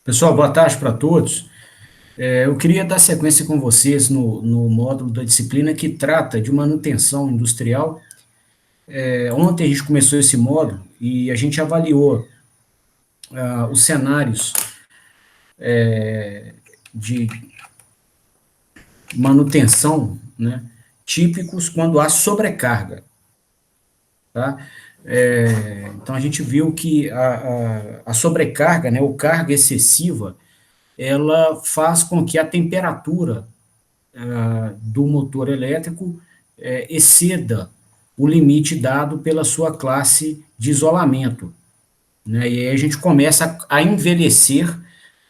Pessoal, boa tarde para todos. Eu queria dar sequência com vocês no módulo da disciplina que trata de manutenção industrial. Ontem a gente começou esse módulo e a gente avaliou os cenários de manutenção, né, típicos quando há sobrecarga. Tá? Então a gente viu que a sobrecarga, né, ou carga excessiva, ela faz com que a temperatura do motor elétrico exceda o limite dado pela sua classe de isolamento, né? E aí a gente começa a envelhecer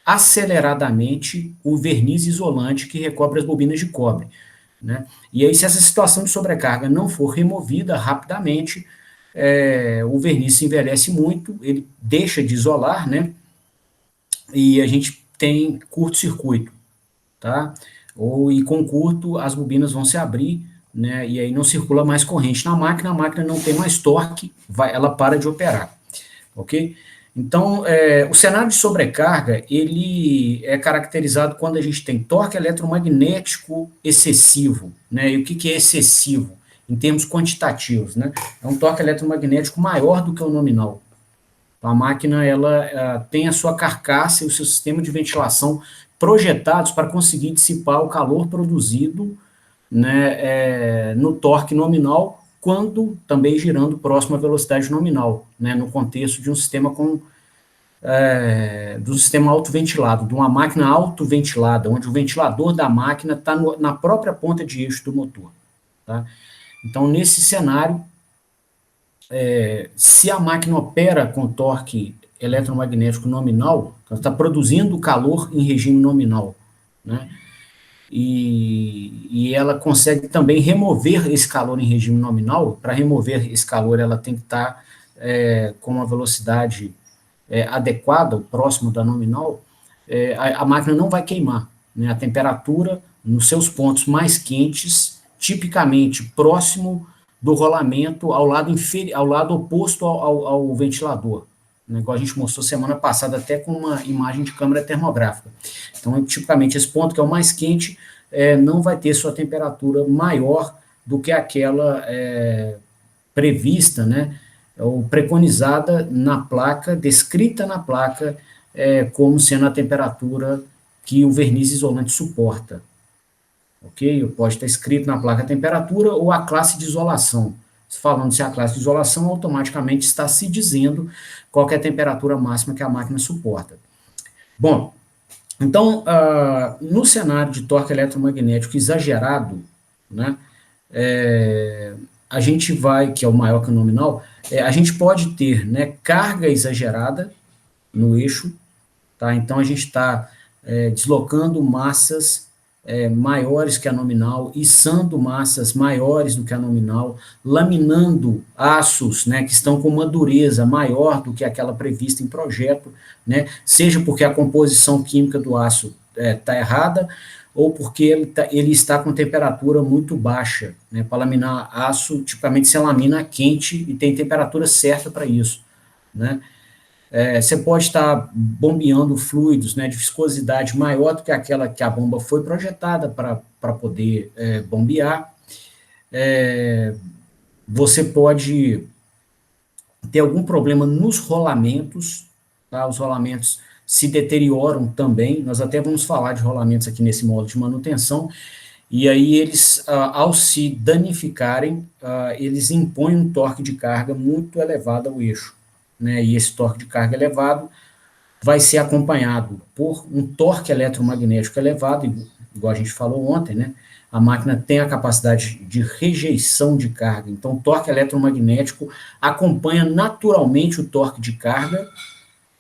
aceleradamente o verniz isolante que recobre as bobinas de cobre, né? E aí, se essa situação de sobrecarga não for removida rapidamente, o verniz se envelhece muito, ele deixa de isolar, né? E a gente tem curto-circuito, tá? E com curto, as bobinas vão se abrir, né? E aí não circula mais corrente na máquina, a máquina não tem mais torque, ela para de operar, ok? Então, o cenário de sobrecarga, ele é caracterizado quando a gente tem torque eletromagnético excessivo, né? E o que é excessivo? Em termos quantitativos, né? É um torque eletromagnético maior do que o nominal. A máquina ela tem a sua carcaça e o seu sistema de ventilação projetados para conseguir dissipar o calor produzido, né, no torque nominal, quando também girando próximo à velocidade nominal, né, no contexto de um sistema do sistema autoventilado, de uma máquina autoventilada, onde o ventilador da máquina está na própria ponta de eixo do motor. Tá? Então, nesse cenário, se a máquina opera com torque eletromagnético nominal, ela está produzindo calor em regime nominal, né? E ela consegue também remover esse calor em regime nominal. Para remover esse calor, ela tem que estar com uma velocidade adequada, próximo da nominal, a máquina não vai queimar, né? A temperatura nos seus pontos mais quentes, tipicamente próximo do rolamento ao lado oposto ao ventilador, né, igual a gente mostrou semana passada até com uma imagem de câmera termográfica. Então, tipicamente, esse ponto que é o mais quente não vai ter sua temperatura maior do que aquela prevista, né, ou preconizada na placa, descrita na placa, como sendo a temperatura que o verniz isolante suporta. Ok? Pode estar escrito na placa a temperatura ou a classe de isolação. Falando se a classe de isolação, automaticamente está se dizendo qual é a temperatura máxima que a máquina suporta. Bom, então, no cenário de torque eletromagnético exagerado, né, a gente vai, que é o maior que o nominal, a gente pode ter, né, carga exagerada no eixo, tá? Então a gente está deslocando massas maiores que a nominal, içando massas maiores do que a nominal, laminando aços, né, que estão com uma dureza maior do que aquela prevista em projeto, né, seja porque a composição química do aço está errada, ou porque ele está com temperatura muito baixa, né, para laminar aço, tipicamente se lamina quente e tem temperatura certa para isso, né. Você pode estar bombeando fluidos, né, de viscosidade maior do que aquela que a bomba foi projetada para poder bombear. Você pode ter algum problema nos rolamentos, tá? Os rolamentos se deterioram também. Nós até vamos falar de rolamentos aqui nesse módulo de manutenção. E aí eles, ao se danificarem, eles impõem um torque de carga muito elevado ao eixo, né? E esse torque de carga elevado vai ser acompanhado por um torque eletromagnético elevado, igual a gente falou ontem, né? A máquina tem a capacidade de rejeição de carga, então o torque eletromagnético acompanha naturalmente o torque de carga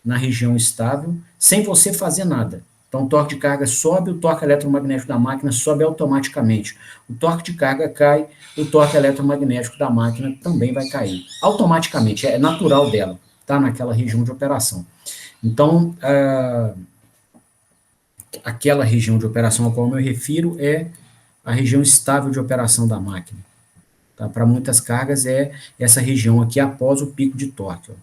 na região estável, sem você fazer nada. Então o torque de carga sobe, o torque eletromagnético da máquina sobe automaticamente. O torque de carga cai, o torque eletromagnético da máquina também vai cair. Automaticamente, é natural dela, tá? Naquela região de operação. Então, aquela região de operação a qual eu me refiro é a região estável de operação da máquina. Tá? Para muitas cargas é essa região aqui após o pico de torque. Ó.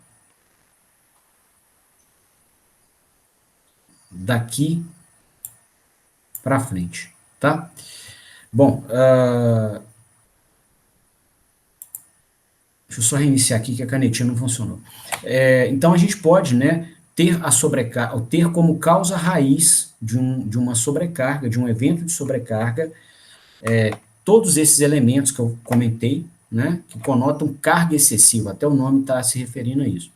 daqui para frente, tá? Bom, deixa eu só reiniciar aqui que a canetinha não funcionou. Então, a gente pode, né, ter a sobrecarga, ter como causa raiz de uma sobrecarga, de um evento de sobrecarga, todos esses elementos que eu comentei, né, que conotam carga excessiva, até o nome está se referindo a isso,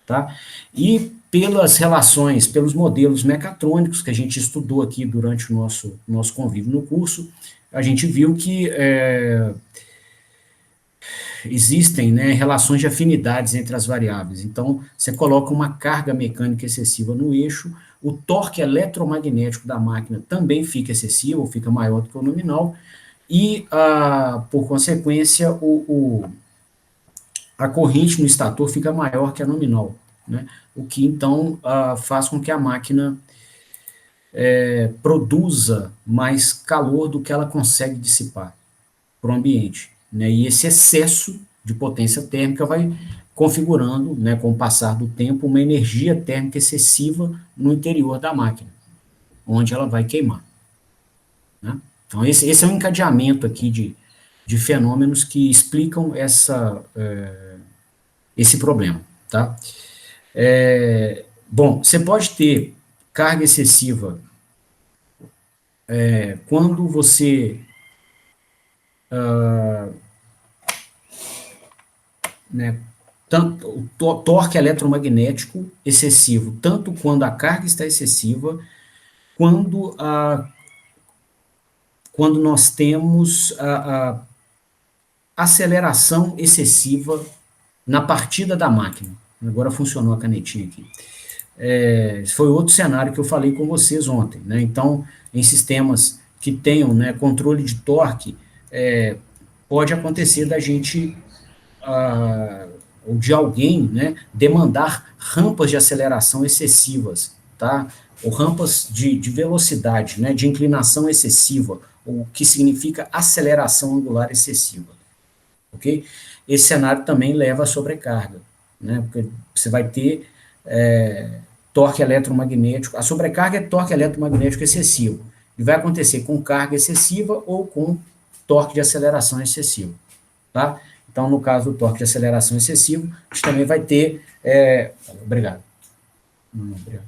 tá? E pelas relações, pelos modelos mecatrônicos que a gente estudou aqui durante o nosso convívio no curso, a gente viu que existem, né, relações de afinidades entre as variáveis. Então, você coloca uma carga mecânica excessiva no eixo, o torque eletromagnético da máquina também fica excessivo, fica maior do que o nominal, e, por consequência, a corrente no estator fica maior que a nominal, né? O que, então, faz com que a máquina produza mais calor do que ela consegue dissipar para o ambiente, né? E esse excesso de potência térmica vai configurando, né, com o passar do tempo, uma energia térmica excessiva no interior da máquina, onde ela vai queimar, né? Então, esse é um encadeamento aqui de fenômenos que explicam esse problema, tá? Bom, você pode ter carga excessiva quando você, né, tanto o torque eletromagnético excessivo, tanto quando a carga está excessiva, quando, quando nós temos a aceleração excessiva na partida da máquina. Agora funcionou a canetinha aqui. Esse foi outro cenário que eu falei com vocês ontem, né? Então, em sistemas que tenham, né, controle de torque, pode acontecer da gente, ou de alguém, né, demandar rampas de aceleração excessivas, tá? Ou rampas de velocidade, né, de inclinação excessiva, o que significa aceleração angular excessiva, ok? Esse cenário também leva a sobrecarga, né? Porque você vai ter torque eletromagnético. A sobrecarga é torque eletromagnético excessivo. E vai acontecer com carga excessiva ou com torque de aceleração excessivo, tá? Então, no caso do torque de aceleração excessivo, a gente também vai ter... obrigado. Não, obrigado.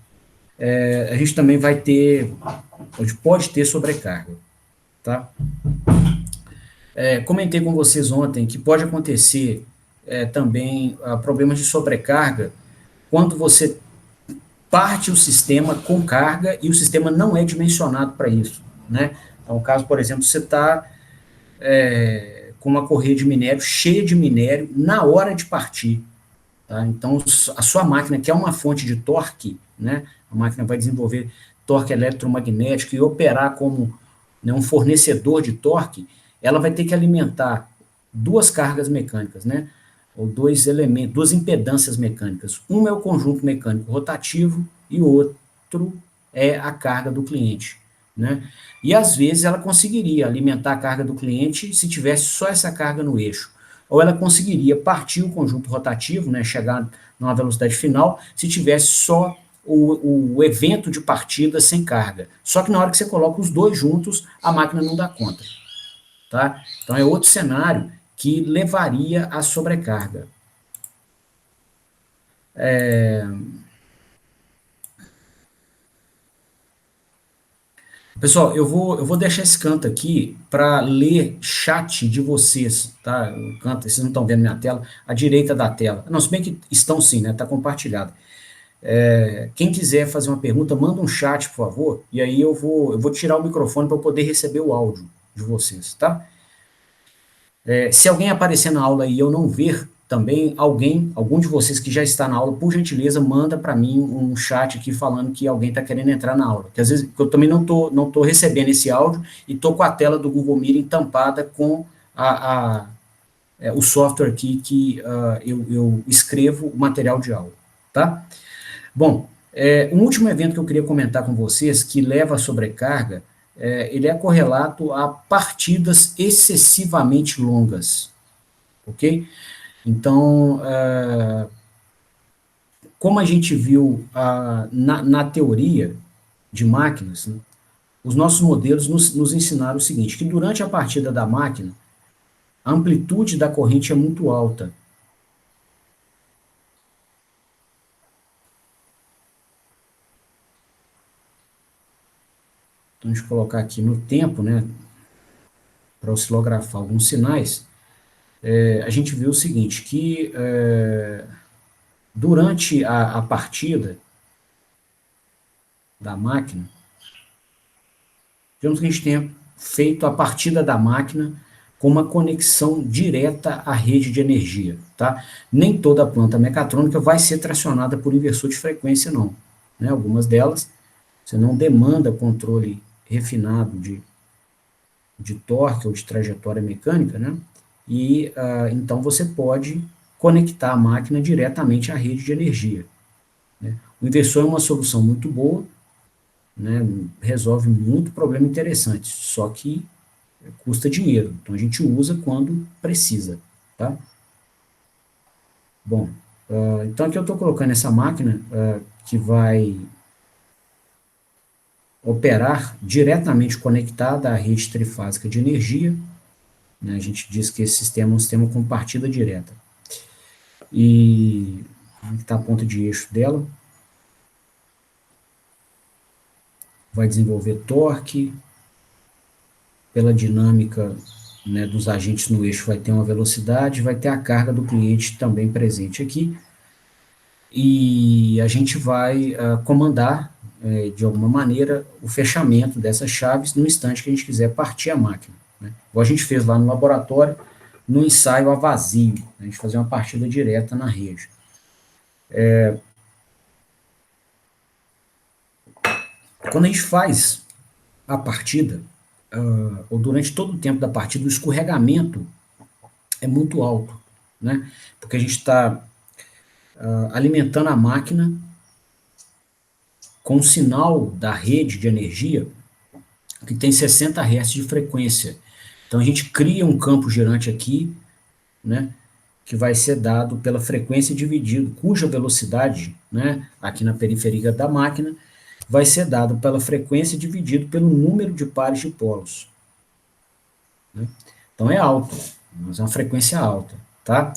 A gente também vai ter... A gente pode ter sobrecarga, tá? Comentei com vocês ontem que pode acontecer também problemas de sobrecarga quando você parte o sistema com carga e o sistema não é dimensionado para isso, né? Então, caso, por exemplo, você está com uma correia de minério cheia de minério na hora de partir, tá? Então, a sua máquina, que é uma fonte de torque, né? A máquina vai desenvolver torque eletromagnético e operar como, né, um fornecedor de torque, ela vai ter que alimentar duas cargas mecânicas, né? Ou dois elementos, duas impedâncias mecânicas. Um é o conjunto mecânico rotativo e o outro é a carga do cliente, né? E às vezes ela conseguiria alimentar a carga do cliente se tivesse só essa carga no eixo, ou ela conseguiria partir o conjunto rotativo, né, chegar numa velocidade final, se tivesse só o evento de partida sem carga. Só que na hora que você coloca os dois juntos, a máquina não dá conta, tá? Então é outro cenário que levaria à sobrecarga. Pessoal, eu vou deixar esse canto aqui para ler chat de vocês, tá? O canto, vocês não estão vendo minha tela, à direita da tela. Não, se bem que estão sim, né? Está compartilhado. Quem quiser fazer uma pergunta, manda um chat, por favor, e aí eu vou tirar o microfone para poder receber o áudio de vocês, tá? Se alguém aparecer na aula e eu não ver também, algum de vocês que já está na aula, por gentileza, manda para mim um chat aqui falando que alguém está querendo entrar na aula. Porque às vezes eu também não tô recebendo esse áudio e estou com a tela do Google Meet tampada com o software aqui que eu escrevo o material de aula, tá? Bom, um último evento que eu queria comentar com vocês, que leva à sobrecarga, ele é correlato a partidas excessivamente longas, ok? Então, como a gente viu na teoria, de máquinas, né, os nossos modelos nos ensinaram o seguinte, que durante a partida da máquina, a amplitude da corrente é muito alta. Então, deixa eu colocar aqui no tempo, né, para oscilografar alguns sinais, a gente viu o seguinte, que durante a partida da máquina, digamos que a gente tenha feito a partida da máquina com uma conexão direta à rede de energia, tá? Nem toda a planta mecatrônica vai ser tracionada por inversor de frequência, não. Né? Algumas delas, você não demanda controle refinado de torque ou de trajetória mecânica, né? E então você pode conectar a máquina diretamente à rede de energia. Né? O inversor é uma solução muito boa, né? Resolve muito problema interessante, só que custa dinheiro. Então a gente usa quando precisa, tá? Bom, então aqui eu estou colocando essa máquina que vai operar diretamente conectada à rede trifásica de energia, né? A gente diz que esse sistema é um sistema com partida direta. E está a ponta de eixo dela, vai desenvolver torque, pela dinâmica, né, dos agentes no eixo vai ter uma velocidade, vai ter a carga do cliente também presente aqui, e a gente vai comandar, de alguma maneira, o fechamento dessas chaves no instante que a gente quiser partir a máquina. Né? Igual a gente fez lá no laboratório, no ensaio a vazio, né? A gente fazer uma partida direta na rede. Quando a gente faz a partida, ou durante todo o tempo da partida, o escorregamento é muito alto, né? Porque a gente está alimentando a máquina com o sinal da rede de energia que tem 60 Hz de frequência. Então a gente cria um campo girante aqui, né, que vai ser dado pela frequência dividido, cuja velocidade, né, aqui na periferia da máquina, vai ser dado pela frequência dividido pelo número de pares de polos. Né? Então é alto, mas é uma frequência alta, tá?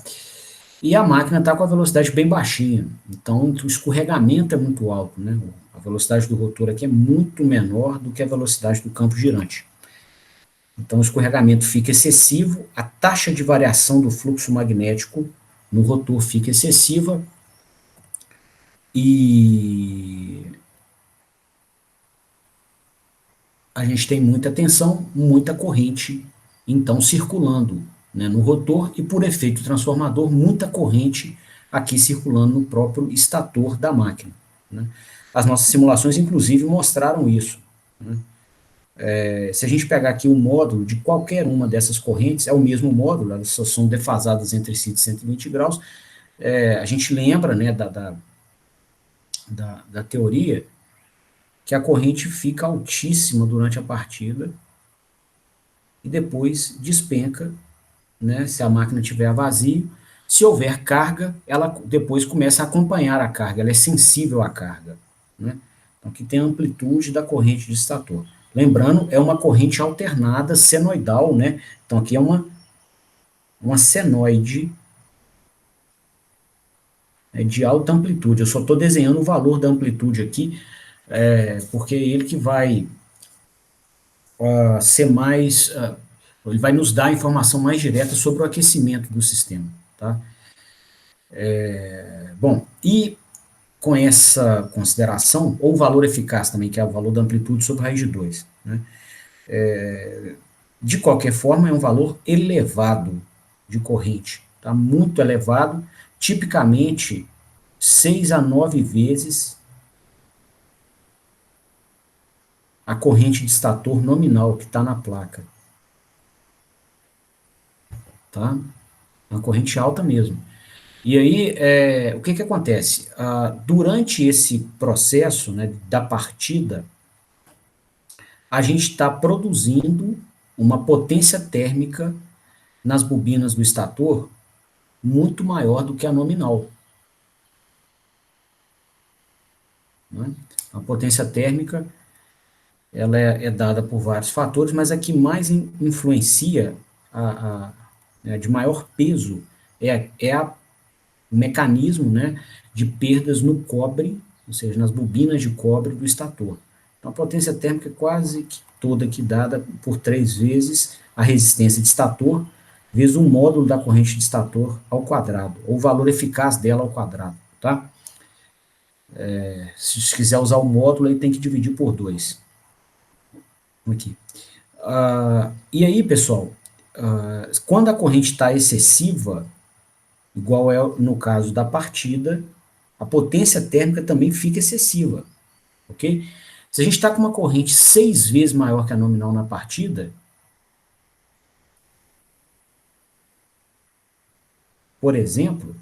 E a máquina está com a velocidade bem baixinha, então o escorregamento é muito alto, né? A velocidade do rotor aqui é muito menor do que a velocidade do campo girante. Então o escorregamento fica excessivo, a taxa de variação do fluxo magnético no rotor fica excessiva e a gente tem muita tensão, muita corrente, então circulando, né, no rotor e por efeito transformador, muita corrente aqui circulando no próprio estator da máquina. Né? As nossas simulações, inclusive, mostraram isso. Né? Se a gente pegar aqui o módulo de qualquer uma dessas correntes, é o mesmo módulo, elas só são defasadas entre si de 120 graus, a gente lembra, né, da teoria que a corrente fica altíssima durante a partida e depois despenca, né, se a máquina estiver a vazio. Se houver carga, ela depois começa a acompanhar a carga, ela é sensível à carga. Né? Então, aqui tem a amplitude da corrente de estator. Lembrando, é uma corrente alternada senoidal, né? Então, aqui é uma senoide, né, de alta amplitude. Eu só estou desenhando o valor da amplitude aqui, porque é ele que vai ser mais, ele vai nos dar informação mais direta sobre o aquecimento do sistema, tá? Bom, e com essa consideração, ou o valor eficaz também, que é o valor da amplitude sobre raiz de 2, né? De qualquer forma, é um valor elevado de corrente, tá? Muito elevado, tipicamente 6 a 9 vezes a corrente de estator nominal que está na placa, tá? Uma corrente alta mesmo. E aí, o que acontece? Durante esse processo, né, da partida, a gente está produzindo uma potência térmica nas bobinas do estator muito maior do que a nominal. Né? A potência térmica ela é dada por vários fatores, mas a que mais influencia, de maior peso, o mecanismo, né, de perdas no cobre, ou seja, nas bobinas de cobre do estator. Então, a potência térmica é quase que toda aqui dada por 3 vezes a resistência de estator, vezes o módulo da corrente de estator ao quadrado, ou o valor eficaz dela ao quadrado, tá? Se quiser usar o módulo, aí tem que dividir por 2. Aqui. E aí, pessoal, quando a corrente está excessiva, igual é no caso da partida, a potência térmica também fica excessiva, ok? Se a gente está com uma corrente 6 vezes maior que a nominal na partida, por exemplo,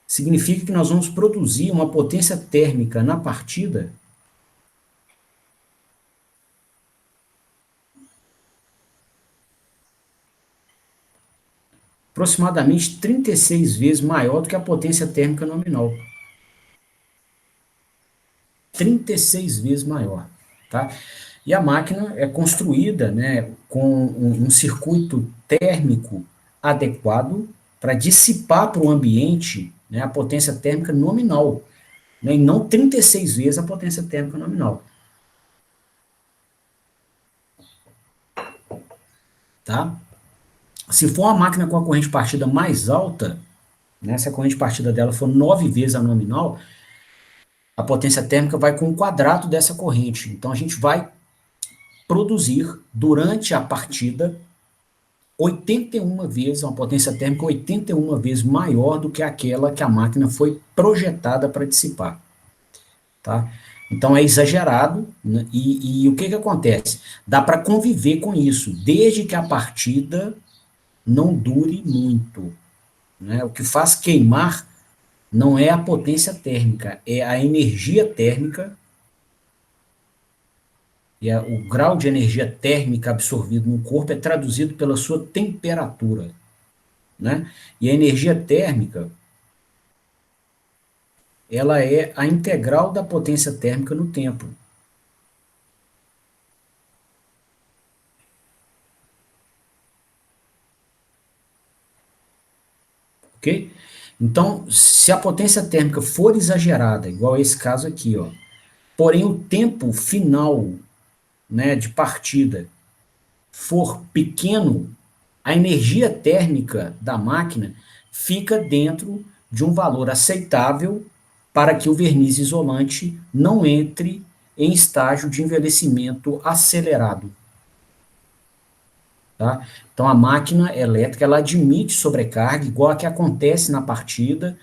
significa que nós vamos produzir uma potência térmica na partida aproximadamente 36 vezes maior do que a potência térmica nominal. 36 vezes maior, tá? E a máquina é construída, né, com um circuito térmico adequado para dissipar para o ambiente, né, a potência térmica nominal, né, e não 36 vezes a potência térmica nominal. Tá? Se for uma máquina com a corrente partida mais alta, né, se a corrente partida dela for 9 vezes a nominal, a potência térmica vai com o quadrado dessa corrente. Então a gente vai produzir durante a partida 81 vezes, uma potência térmica 81 vezes maior do que aquela que a máquina foi projetada para dissipar. Tá? Então é exagerado, né? E o que, que acontece? Dá para conviver com isso, desde que a partida não dure muito. Né? O que faz queimar não é a potência térmica, é a energia térmica, e o grau de energia térmica absorvido no corpo é traduzido pela sua temperatura. Né? E a energia térmica, ela é a integral da potência térmica no tempo. Ok? Então, se a potência térmica for exagerada, igual esse caso aqui, ó, porém o tempo final, né, de partida for pequeno, a energia térmica da máquina fica dentro de um valor aceitável para que o verniz isolante não entre em estágio de envelhecimento acelerado. Tá? Então, a máquina elétrica ela admite sobrecarga, igual a que acontece na partida,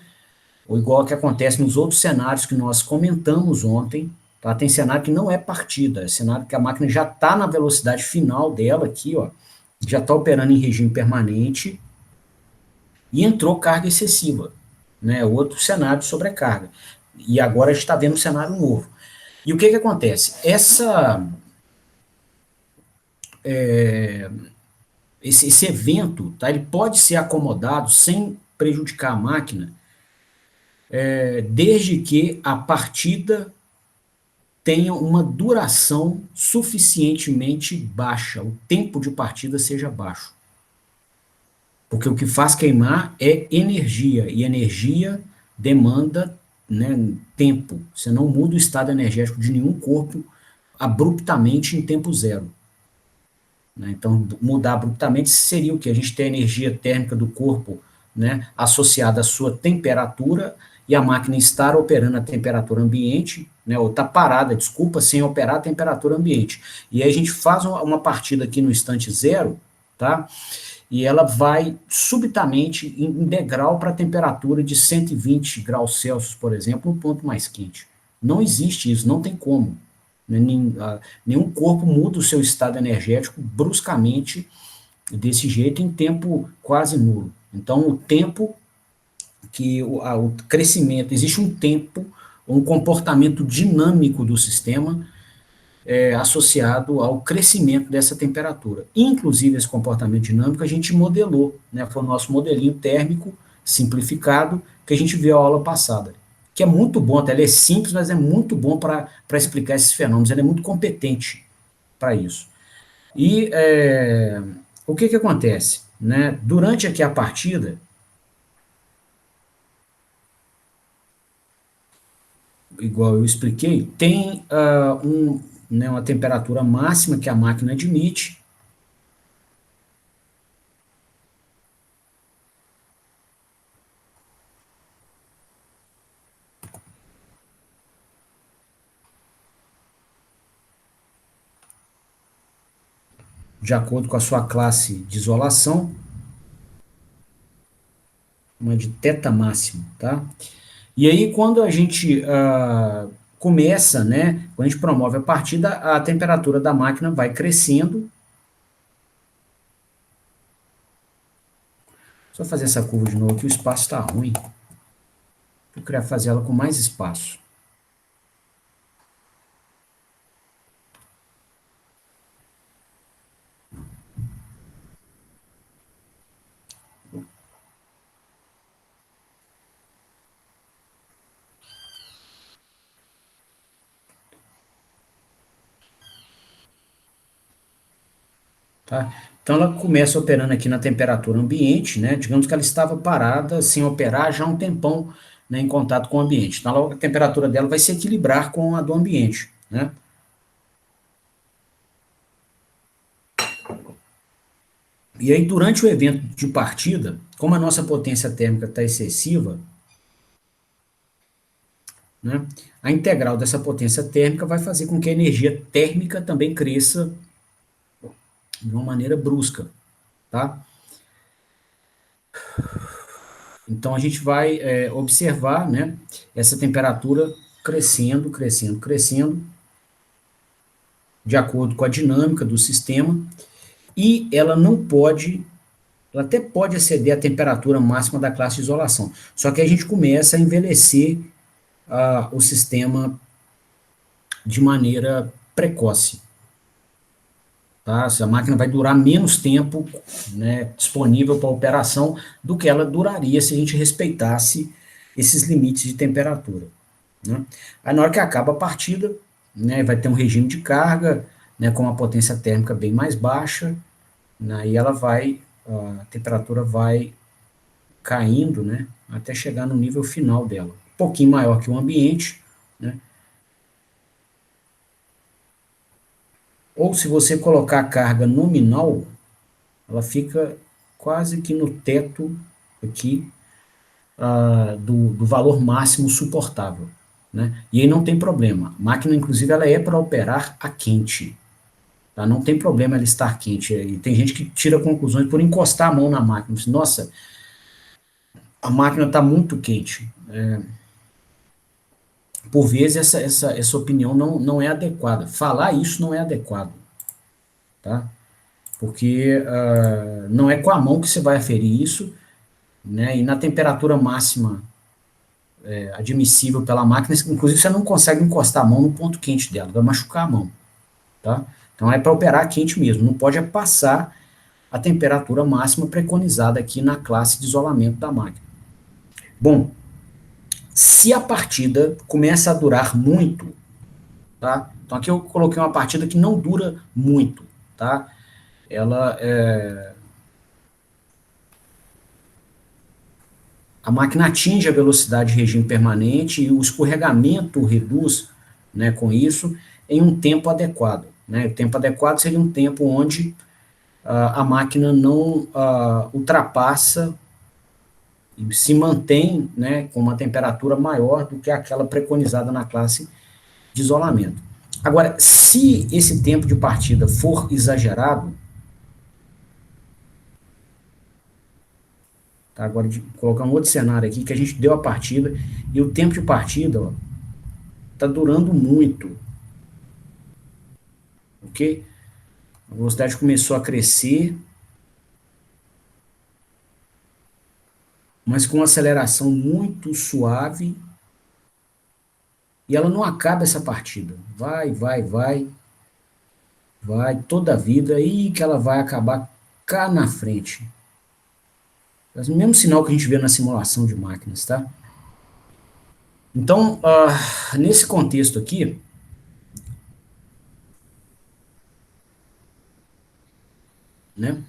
ou igual a que acontece nos outros cenários que nós comentamos ontem. Tá? Tem cenário que não é partida, é cenário que a máquina já está na velocidade final dela aqui, ó, já está operando em regime permanente e entrou carga excessiva. Né? Outro cenário de sobrecarga. E agora a gente está vendo um cenário novo. E o que, que acontece? Esse evento, tá, ele pode ser acomodado sem prejudicar a máquina, desde que a partida tenha uma duração suficientemente baixa, o tempo de partida seja baixo. Porque o que faz queimar é energia, e energia demanda, né, tempo. Você não muda o estado energético de nenhum corpo abruptamente em tempo zero. Né? Então, mudar abruptamente seria o que? A gente tem a energia térmica do corpo, né, associada à sua temperatura, e a máquina estar operando a temperatura ambiente, né, ou está parada, desculpa, sem operar a temperatura ambiente. E aí a gente faz uma partida aqui no instante zero, tá? E ela vai subitamente em degrau para a temperatura de 120 graus Celsius, por exemplo, um ponto mais quente. Não existe isso, não tem como. Nenhum corpo muda o seu estado energético bruscamente desse jeito em tempo quase nulo. Então, o tempo que o crescimento, existe um tempo, um comportamento dinâmico do sistema associado ao crescimento dessa temperatura. Inclusive, esse comportamento dinâmico a gente modelou, né, foi o nosso modelinho térmico simplificado que a gente viu a aula passada. que é muito bom, tá? Ele é simples, mas é muito bom para explicar esses fenômenos, ele é muito competente para isso. E o que acontece? Né? Durante aqui a partida, igual eu expliquei, tem né, uma temperatura máxima que a máquina admite, de acordo com a sua classe de isolação, uma de θ máximo, tá? E aí, quando a gente começa, né, quando a gente promove a partida, a temperatura da máquina vai crescendo. Só fazer essa curva de novo aqui, o espaço está ruim. Eu queria fazer ela com mais espaço. Tá? Então ela começa operando aqui na temperatura ambiente, né? Digamos que ela estava parada sem operar já há um tempão, né, em contato com o ambiente. Então a temperatura dela vai se equilibrar com a do ambiente, né? E aí durante o evento de partida, como a nossa potência térmica está excessiva, né, a integral dessa potência térmica vai fazer com que a energia térmica também cresça de uma maneira brusca, tá? Então a gente vai observar, né, essa temperatura crescendo, crescendo, crescendo, de acordo com a dinâmica do sistema, e ela não pode, ela até pode exceder a temperatura máxima da classe de isolação. Só que a gente começa a envelhecer o sistema de maneira precoce. Tá? A máquina vai durar menos tempo, né, disponível para operação do que ela duraria se a gente respeitasse esses limites de temperatura. Né? Aí na hora que acaba a partida, né, vai ter um regime de carga, né, com uma potência térmica bem mais baixa, né, e ela vai, a temperatura vai caindo, né, até chegar no nível final dela. Um pouquinho maior que o ambiente, né? Ou se você colocar a carga nominal, ela fica quase que no teto aqui do valor máximo suportável. Né? E aí não tem problema. A máquina, inclusive, ela é para operar a quente. Tá? Não tem problema ela estar quente. E tem gente que tira conclusões por encostar a mão na máquina. Diz, nossa, a máquina está muito quente. Por vezes essa opinião não é adequada. Falar isso não é adequado. Tá? Porque não é com a mão que você vai aferir isso, né? E na temperatura máxima admissível pela máquina, inclusive você não consegue encostar a mão no ponto quente dela, vai machucar a mão. Tá? Então é para operar quente mesmo, não pode passar a temperatura máxima preconizada aqui na classe de isolamento da máquina. Bom, se a partida começa a durar muito, tá? Então aqui eu coloquei uma partida que não dura muito, tá? Ela a máquina atinge a velocidade de regime permanente e o escorregamento reduz, né, com isso em um tempo adequado. Né? O tempo adequado seria um tempo onde a máquina não ultrapassa e se mantém, né, com uma temperatura maior do que aquela preconizada na classe de isolamento. Agora, se esse tempo de partida for exagerado, tá, agora de colocar um outro cenário aqui, que a gente deu a partida e o tempo de partida está durando muito, ok? A velocidade começou a crescer, mas com uma aceleração muito suave, e ela não acaba essa partida. Vai, vai, vai, vai, toda a vida, e que ela vai acabar cá na frente. É o mesmo sinal que a gente vê na simulação de máquinas, tá? Então, nesse contexto aqui, né,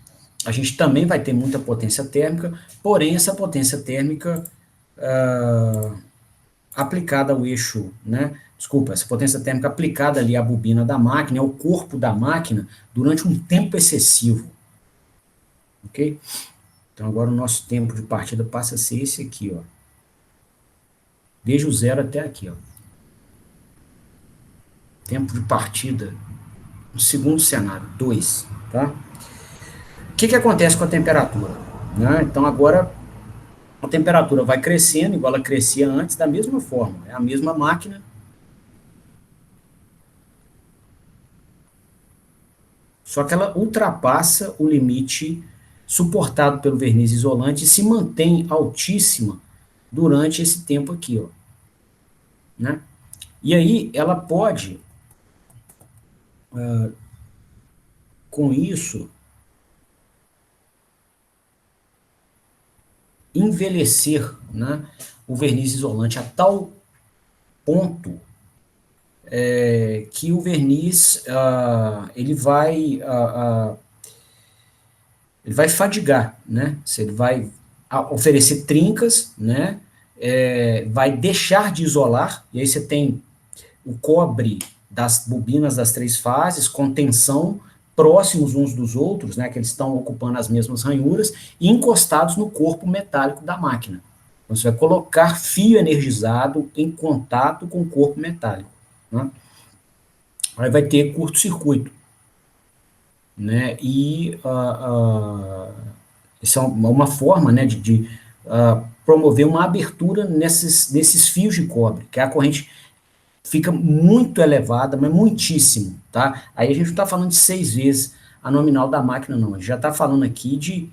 a gente também vai ter muita potência térmica, porém essa potência térmica aplicada ao eixo, né, desculpa, essa potência térmica aplicada ali à bobina da máquina, ao corpo da máquina, durante um tempo excessivo, ok? Então agora o nosso tempo de partida passa a ser esse aqui, ó, desde o zero até aqui, ó. Tempo de partida, no segundo cenário, 2, tá? O que acontece com a temperatura? Né? Então agora a temperatura vai crescendo, igual ela crescia antes, da mesma forma. É a mesma máquina, só que ela ultrapassa o limite suportado pelo verniz isolante e se mantém altíssima durante esse tempo aqui, ó, né? E aí ela pode, com isso, envelhecer, né, o verniz isolante a tal ponto que o verniz ele vai fadigar, né? Ele vai oferecer trincas, né? Vai deixar de isolar, e aí você tem o cobre das bobinas das três fases, com tensão, próximos uns dos outros, né? Que eles estão ocupando as mesmas ranhuras, e encostados no corpo metálico da máquina. Então, você vai colocar fio energizado em contato com o corpo metálico, né? Aí vai ter curto-circuito, né? E isso é uma forma, né, de promover uma abertura nesses fios de cobre, que a corrente fica muito elevada, mas muitíssimo, tá? Aí a gente não está falando de 6 vezes a nominal da máquina, não. A gente já está falando aqui de,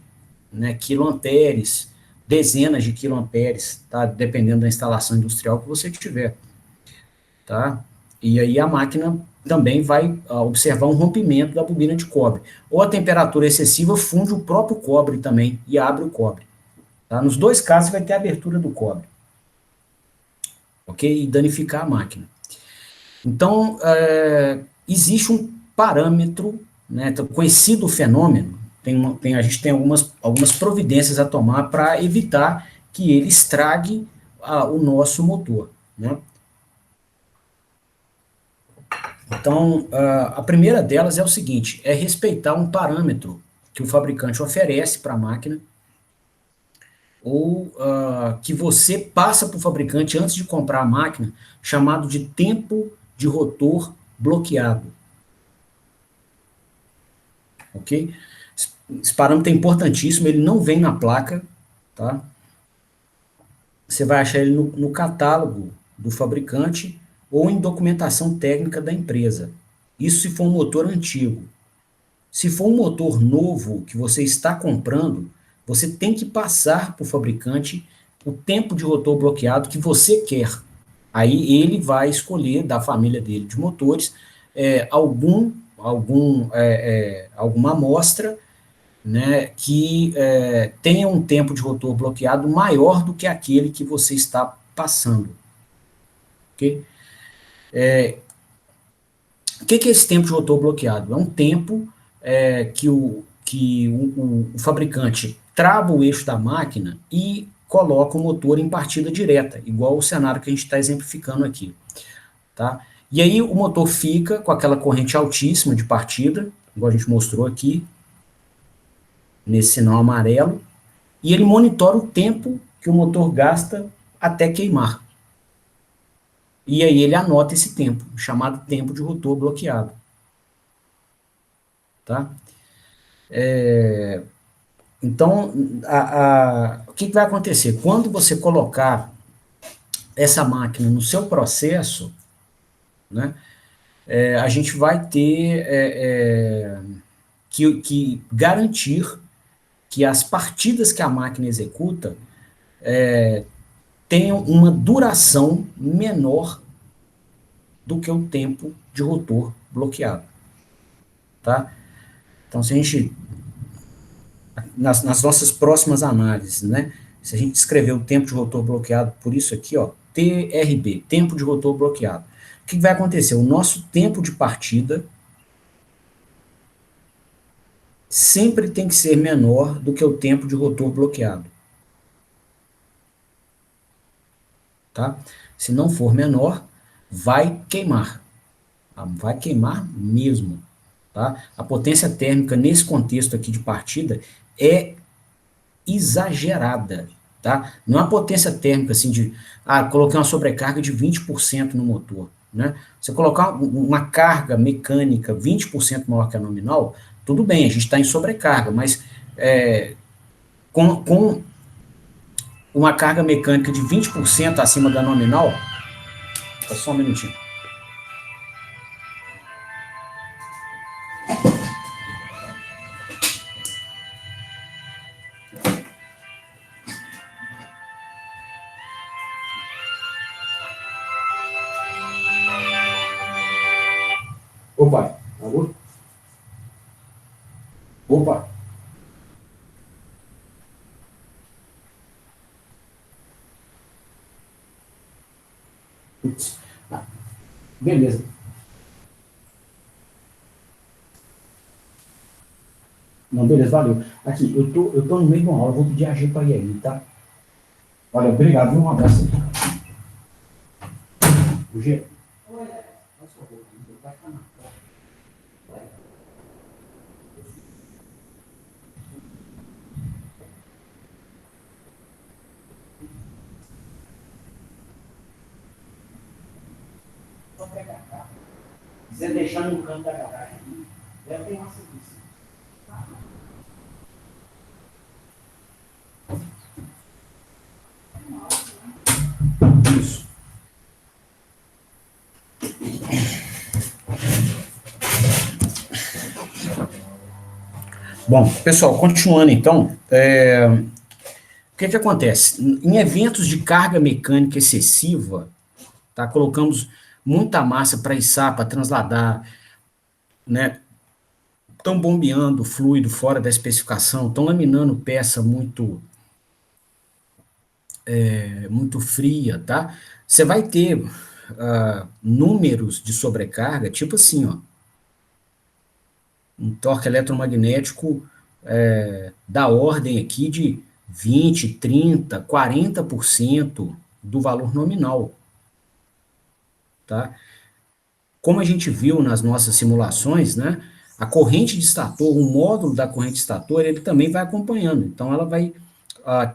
né, quiloamperes, dezenas de quiloamperes, tá? Dependendo da instalação industrial que você tiver, tá? E aí a máquina também vai observar um rompimento da bobina de cobre. Ou a temperatura excessiva funde o próprio cobre também e abre o cobre. Tá? Nos dois casos vai ter a abertura do cobre, ok? E danificar a máquina. Então, existe um parâmetro, né, conhecido o fenômeno, a gente tem algumas providências a tomar para evitar que ele estrague o nosso motor, né? Então, a primeira delas é o seguinte, é respeitar um parâmetro que o fabricante oferece para a máquina, ou que você passa para o fabricante antes de comprar a máquina, chamado de tempo de rotor bloqueado, ok? Esse parâmetro é importantíssimo, ele não vem na placa, tá? Você vai achar ele no catálogo do fabricante ou em documentação técnica da empresa. Isso se for um motor antigo. Se for um motor novo que você está comprando, você tem que passar para o fabricante o tempo de rotor bloqueado que você quer. Aí ele vai escolher da família dele de motores alguma amostra, né, que tenha um tempo de rotor bloqueado maior do que aquele que você está passando. Okay? O que é esse tempo de rotor bloqueado? É um tempo que o fabricante trava o eixo da máquina e coloca o motor em partida direta, igual o cenário que a gente está exemplificando aqui. Tá? E aí o motor fica com aquela corrente altíssima de partida, igual a gente mostrou aqui, nesse sinal amarelo, e ele monitora o tempo que o motor gasta até queimar. E aí ele anota esse tempo, chamado tempo de rotor bloqueado. Tá? Então, o que vai acontecer? Quando você colocar essa máquina no seu processo, né, a gente vai ter que garantir que as partidas que a máquina executa tenham uma duração menor do que o tempo de rotor bloqueado. Tá? Então, se a gente, nas nossas próximas análises, né, se a gente escrever o tempo de rotor bloqueado por isso aqui, ó, TRB, tempo de rotor bloqueado. O que vai acontecer? O nosso tempo de partida sempre tem que ser menor do que o tempo de rotor bloqueado. Tá? Se não for menor, vai queimar. Vai queimar mesmo. Tá? A potência térmica, nesse contexto aqui de partida, é exagerada. Tá? Não é uma potência térmica assim de, coloquei uma sobrecarga de 20% no motor. Né? Você colocar uma carga mecânica 20% maior que a nominal, tudo bem, a gente está em sobrecarga, mas com uma carga mecânica de 20% acima da nominal, só um minutinho. Opa, alô? Opa. Putz. Beleza. Não, beleza, valeu. Aqui, eu tô no meio de uma aula, vou pedir a G para ir aí, tá? Olha, obrigado, um abraço. O G. Só pegar a carta. Se você deixar no canto da garagem, deve ter uma serviço. Isso. Bom, pessoal, continuando então, o que acontece? Em eventos de carga mecânica excessiva, tá, colocamos muita massa para içar, para transladar, né, estão bombeando fluido fora da especificação, estão laminando peça muito fria, tá? Você vai ter números de sobrecarga, tipo assim, ó, um torque eletromagnético da ordem aqui de 20, 30, 40% do valor nominal, tá? Como a gente viu nas nossas simulações, né, a corrente de estator, o módulo da corrente de estator, ele também vai acompanhando. Então, ela vai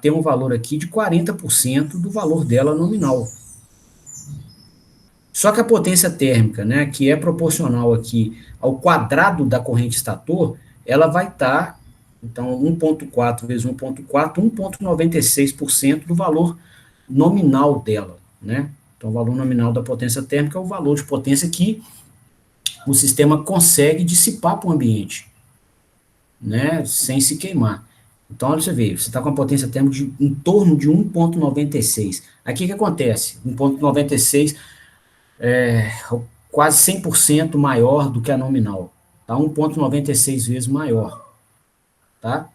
ter um valor aqui de 40% do valor dela nominal. Só que a potência térmica, né, que é proporcional aqui ao quadrado da corrente estator, ela vai estar, então, 1,4 vezes 1,4, 1,96% do valor nominal dela, né? Então, o valor nominal da potência térmica é o valor de potência que o sistema consegue dissipar para o ambiente, né, sem se queimar. Então, olha você vê, você está com a potência térmica de, em torno de 1,96. Aqui o que acontece? 1,96 quase 100% maior do que a nominal, tá? 1,96 vezes maior, tá?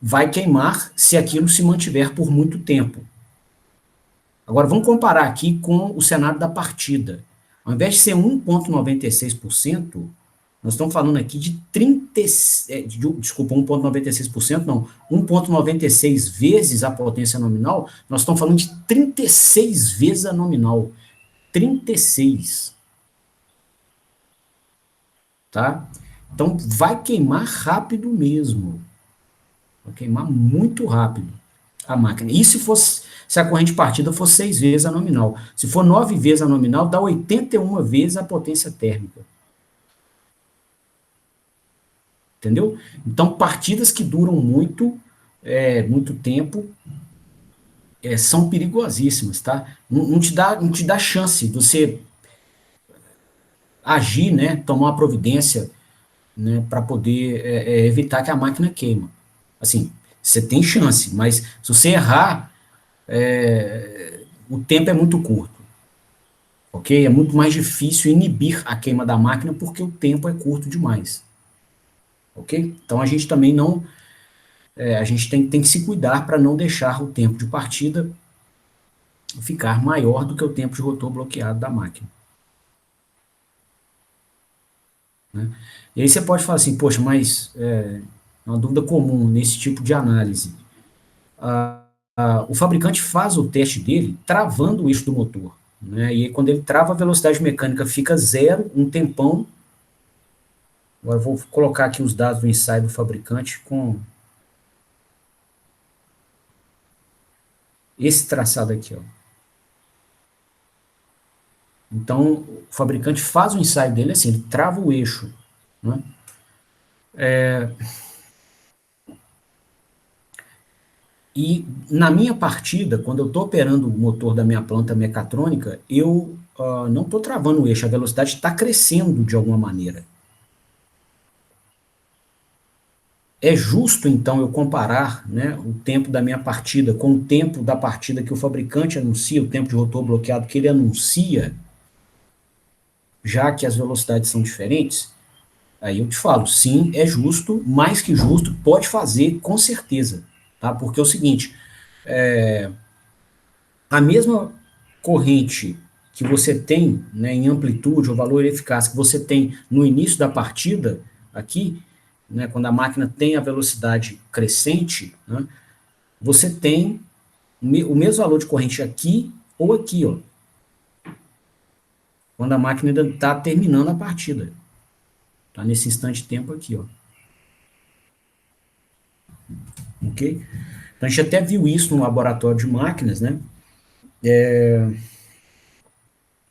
Vai queimar se aquilo se mantiver por muito tempo. Agora, vamos comparar aqui com o cenário da partida. Ao invés de ser 1,96%, nós estamos falando aqui de 30, desculpa, 1,96% não, 1,96 vezes a potência nominal, nós estamos falando de 36 vezes a nominal. 36. Tá? Então, vai queimar rápido mesmo. Vai queimar muito rápido a máquina. E se a corrente partida for 6 vezes a nominal? Se for 9 vezes a nominal, dá 81 vezes a potência térmica. Entendeu? Então, partidas que duram muito tempo, são perigosíssimas, tá? Não te dá chance de você agir, né? Tomar uma providência, né, para poder evitar que a máquina queima. Assim, você tem chance, mas se você errar, o tempo é muito curto, ok? É muito mais difícil inibir a queima da máquina porque o tempo é curto demais, ok? Então a gente também não, a gente tem que se cuidar para não deixar o tempo de partida ficar maior do que o tempo de rotor bloqueado da máquina. Né? E aí você pode falar assim, poxa, mas é uma dúvida comum nesse tipo de análise. O fabricante faz o teste dele travando o eixo do motor. Né? E aí, quando ele trava, a velocidade mecânica fica zero, um tempão. Agora eu vou colocar aqui os dados do ensaio do fabricante com esse traçado aqui. Ó. Então, o fabricante faz o ensaio dele assim, ele trava o eixo. Né? E na minha partida, quando eu estou operando o motor da minha planta mecatrônica, eu não estou travando o eixo, a velocidade está crescendo de alguma maneira. É justo, então, eu comparar, né, o tempo da minha partida com o tempo da partida que o fabricante anuncia, o tempo de rotor bloqueado que ele anuncia, já que as velocidades são diferentes? Aí eu te falo, sim, é justo, mais que justo, pode fazer, com certeza. Tá? Porque é o seguinte, a mesma corrente que você tem, né, em amplitude ou valor eficaz que você tem no início da partida, aqui, né, quando a máquina tem a velocidade crescente, né, você tem o mesmo valor de corrente aqui ou aqui, ó, quando a máquina ainda está terminando a partida. Tá nesse instante de tempo aqui, ó. Ok? Então a gente até viu isso no laboratório de máquinas, né?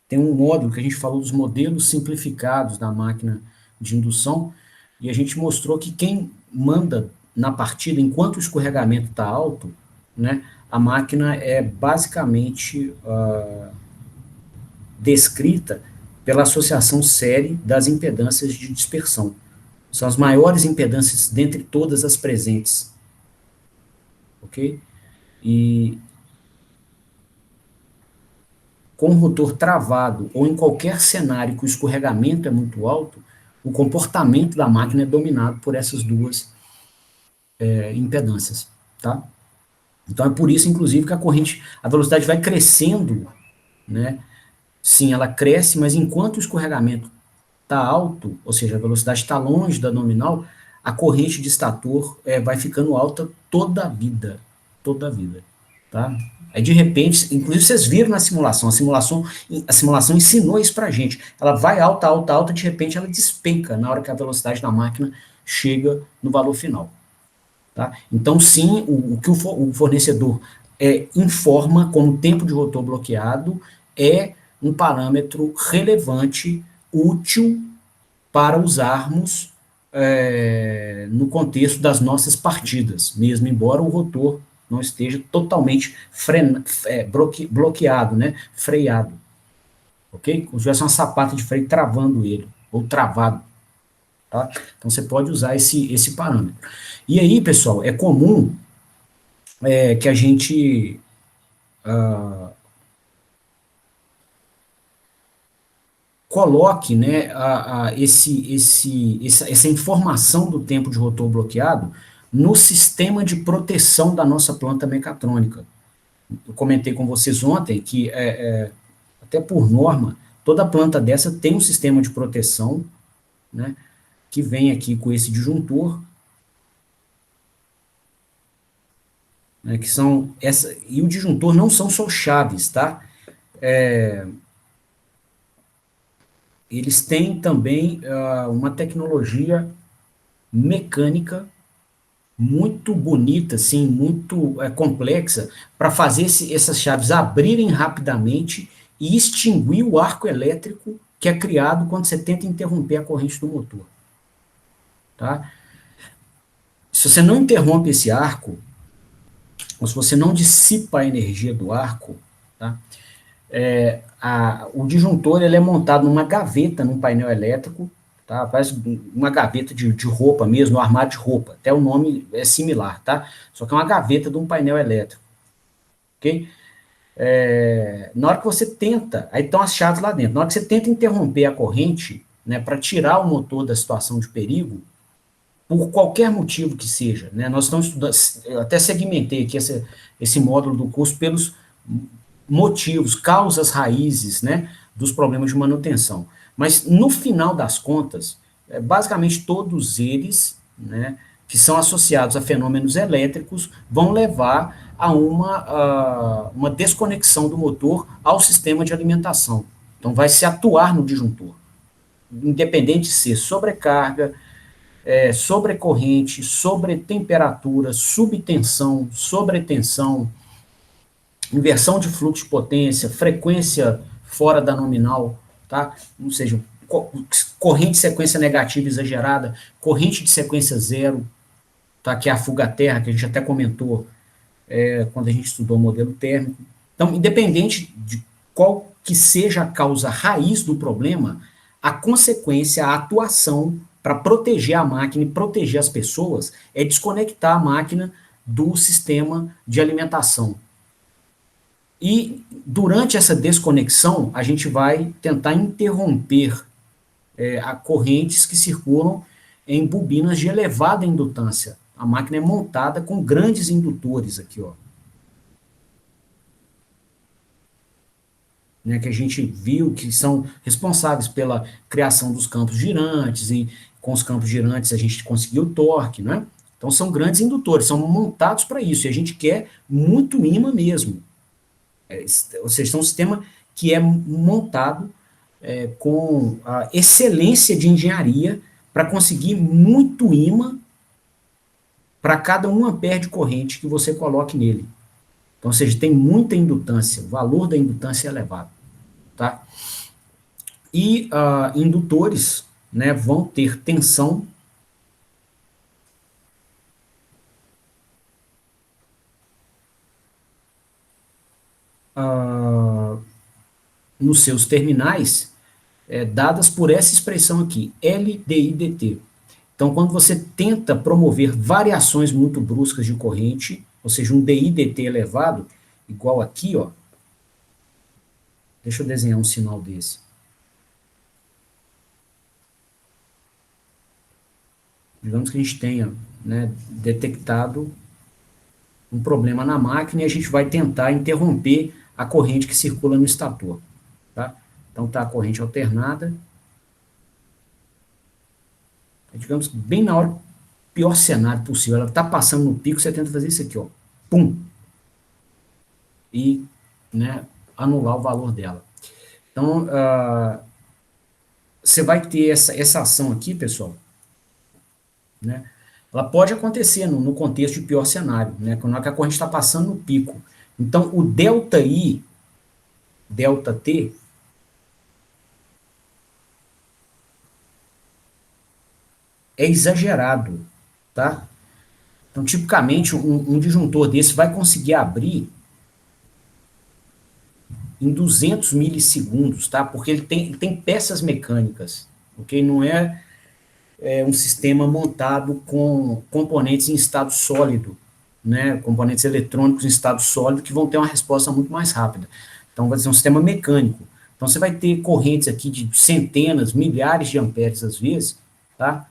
Tem um módulo que a gente falou dos modelos simplificados da máquina de indução, e a gente mostrou que quem manda na partida, enquanto o escorregamento está alto, né, a máquina é basicamente descrita pela associação série das impedâncias de dispersão. São as maiores impedâncias dentre todas as presentes. Ok? E com o rotor travado ou em qualquer cenário que o escorregamento é muito alto, o comportamento da máquina é dominado por essas duas impedâncias, tá? Então é por isso, inclusive, que a corrente, a velocidade vai crescendo, né? Sim, ela cresce, mas enquanto o escorregamento está alto, ou seja, a velocidade está longe da nominal, a corrente de estator vai ficando alta toda a vida, tá? Aí, de repente, inclusive vocês viram na simulação, a simulação ensinou isso pra gente. Ela vai alta, alta, alta, de repente ela despenca na hora que a velocidade da máquina chega no valor final. Tá? Então, sim, o que o fornecedor informa como tempo de rotor bloqueado é um parâmetro relevante, útil para usarmos no contexto das nossas partidas, mesmo embora o rotor não esteja totalmente bloqueado, né, freado, ok? Como se tivesse uma sapata de freio travando ele, ou travado, tá? Então você pode usar esse parâmetro. E aí, pessoal, é comum que a gente coloque, né, essa informação do tempo de rotor bloqueado no sistema de proteção da nossa planta mecatrônica. Eu comentei com vocês ontem que, até por norma, toda planta dessa tem um sistema de proteção, né, que vem aqui com esse disjuntor, né, que são essa, e o disjuntor não são só chaves, tá? Eles têm também uma tecnologia mecânica muito bonita, assim, muito complexa, para fazer essas chaves abrirem rapidamente e extinguir o arco elétrico que é criado quando você tenta interromper a corrente do motor. Tá? Se você não interrompe esse arco, ou se você não dissipa a energia do arco, tá? O disjuntor ele é montado numa gaveta, num painel elétrico, tá? Parece uma gaveta de roupa mesmo, um armário de roupa, até o nome é similar, tá? Só que é uma gaveta de um painel elétrico, ok? Na hora que você tenta, aí estão as chaves lá dentro, na hora que você tenta interromper a corrente, né, para tirar o motor da situação de perigo, por qualquer motivo que seja, né, nós estamos estudando, eu até segmentei aqui esse módulo do curso pelos motivos, causas raízes, né, dos problemas de manutenção. Mas, no final das contas, basicamente todos eles, né, que são associados a fenômenos elétricos, vão levar a uma desconexão do motor ao sistema de alimentação. Então, vai se atuar no disjuntor, independente de ser sobrecarga, sobrecorrente, sobretemperatura, subtensão, sobretensão, inversão de fluxo de potência, frequência fora da nominal, tá? Ou seja, corrente de sequência negativa exagerada, corrente de sequência zero, tá? Que é a fuga-terra, que a gente até comentou quando a gente estudou o modelo térmico. Então, independente de qual que seja a causa raiz do problema, a consequência, a atuação para proteger a máquina e proteger as pessoas é desconectar a máquina do sistema de alimentação. E durante essa desconexão, a gente vai tentar interromper a correntes que circulam em bobinas de elevada indutância. A máquina é montada com grandes indutores aqui, ó. Né, que a gente viu que são responsáveis pela criação dos campos girantes, e com os campos girantes a gente conseguiu o torque, né? Então são grandes indutores, são montados para isso, e a gente quer muito ímã mesmo. Ou seja, é um sistema que é montado com a excelência de engenharia para conseguir muito ímã para cada 1 ampere de corrente que você coloque nele. Então, ou seja, tem muita indutância, o valor da indutância é elevado. Tá? E indutores, né, vão ter tensão nos seus terminais, dadas por essa expressão aqui, LDIDT. Então, quando você tenta promover variações muito bruscas de corrente, ou seja, um DIDT elevado, igual aqui, ó, deixa eu desenhar um sinal desse. Digamos que a gente tenha, né, detectado um problema na máquina e a gente vai tentar interromper a corrente que circula no estator. Tá? Então está a corrente alternada. Digamos que bem na hora, pior cenário possível, ela está passando no pico, você tenta fazer isso aqui, ó, pum, e, né, anular o valor dela. Então, você vai ter essa ação aqui, pessoal, né, ela pode acontecer no contexto de pior cenário, né, quando a corrente está passando no pico. Então, o delta I, delta T, é exagerado, tá? Então, tipicamente, um disjuntor desse vai conseguir abrir em 200 milissegundos, tá? Porque ele tem peças mecânicas, ok? Não é um sistema montado com componentes em estado sólido, né? Componentes eletrônicos em estado sólido que vão ter uma resposta muito mais rápida. Então, vai ser um sistema mecânico. Então, você vai ter correntes aqui de centenas, milhares de amperes às vezes, tá?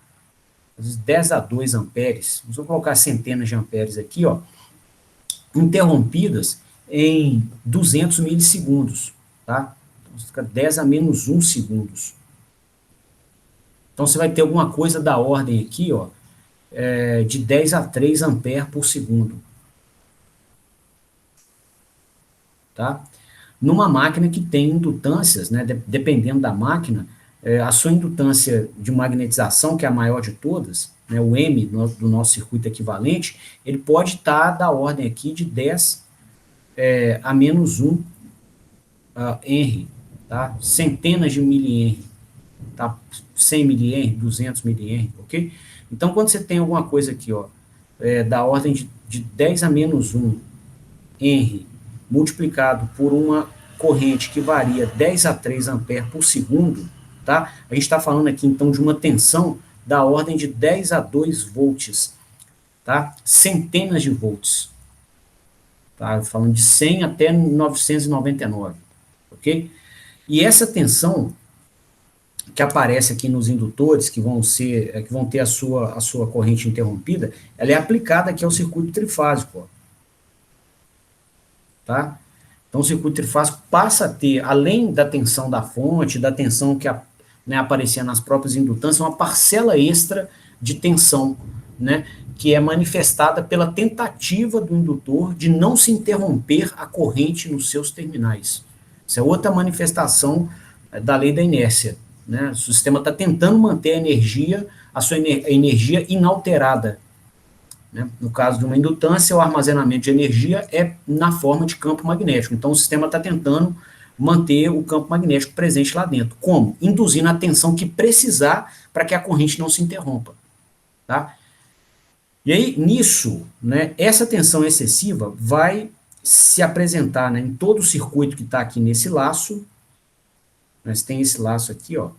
Às vezes 10 a 2 amperes, vamos colocar centenas de amperes aqui, ó, interrompidas em 200 milissegundos, tá? Então, fica 10 a menos 1 segundos. Então, você vai ter alguma coisa da ordem aqui, ó, de 10 a 3 amperes por segundo. Tá? Numa máquina que tem indutâncias, né, dependendo da máquina, a sua indutância de magnetização, que é a maior de todas, né, o M do nosso circuito equivalente, ele pode estar da ordem aqui de 10 a menos 1 Henry, tá? Centenas de milihenry, tá? 100 milihenry, 200 milihenry, ok? Então, quando você tem alguma coisa aqui, ó, da ordem de 10 a menos 1 Henry, multiplicado por uma corrente que varia 10 a 3 amperes por segundo, tá? A gente está falando aqui, então, de uma tensão da ordem de 10 a 2 volts, tá? Centenas de volts. Tá? Falando de 100 até 999, ok? E essa tensão que aparece aqui nos indutores, que vão ter a sua corrente interrompida, ela é aplicada aqui ao circuito trifásico, ó. Tá? Então, o circuito trifásico passa a ter, além da tensão da fonte, da tensão que aparecia nas próprias indutâncias, uma parcela extra de tensão, né, que é manifestada pela tentativa do indutor de não se interromper a corrente nos seus terminais. Isso é outra manifestação da lei da inércia. Né? O sistema está tentando manter a sua energia inalterada. Né? No caso de uma indutância, o armazenamento de energia é na forma de campo magnético. Então, o sistema está tentando manter o campo magnético presente lá dentro. Como? Induzindo a tensão que precisar para que a corrente não se interrompa. Tá? E aí, nisso, né, essa tensão excessiva vai se apresentar, né, em todo o circuito que está aqui nesse laço. Nós tem esse laço aqui, ó.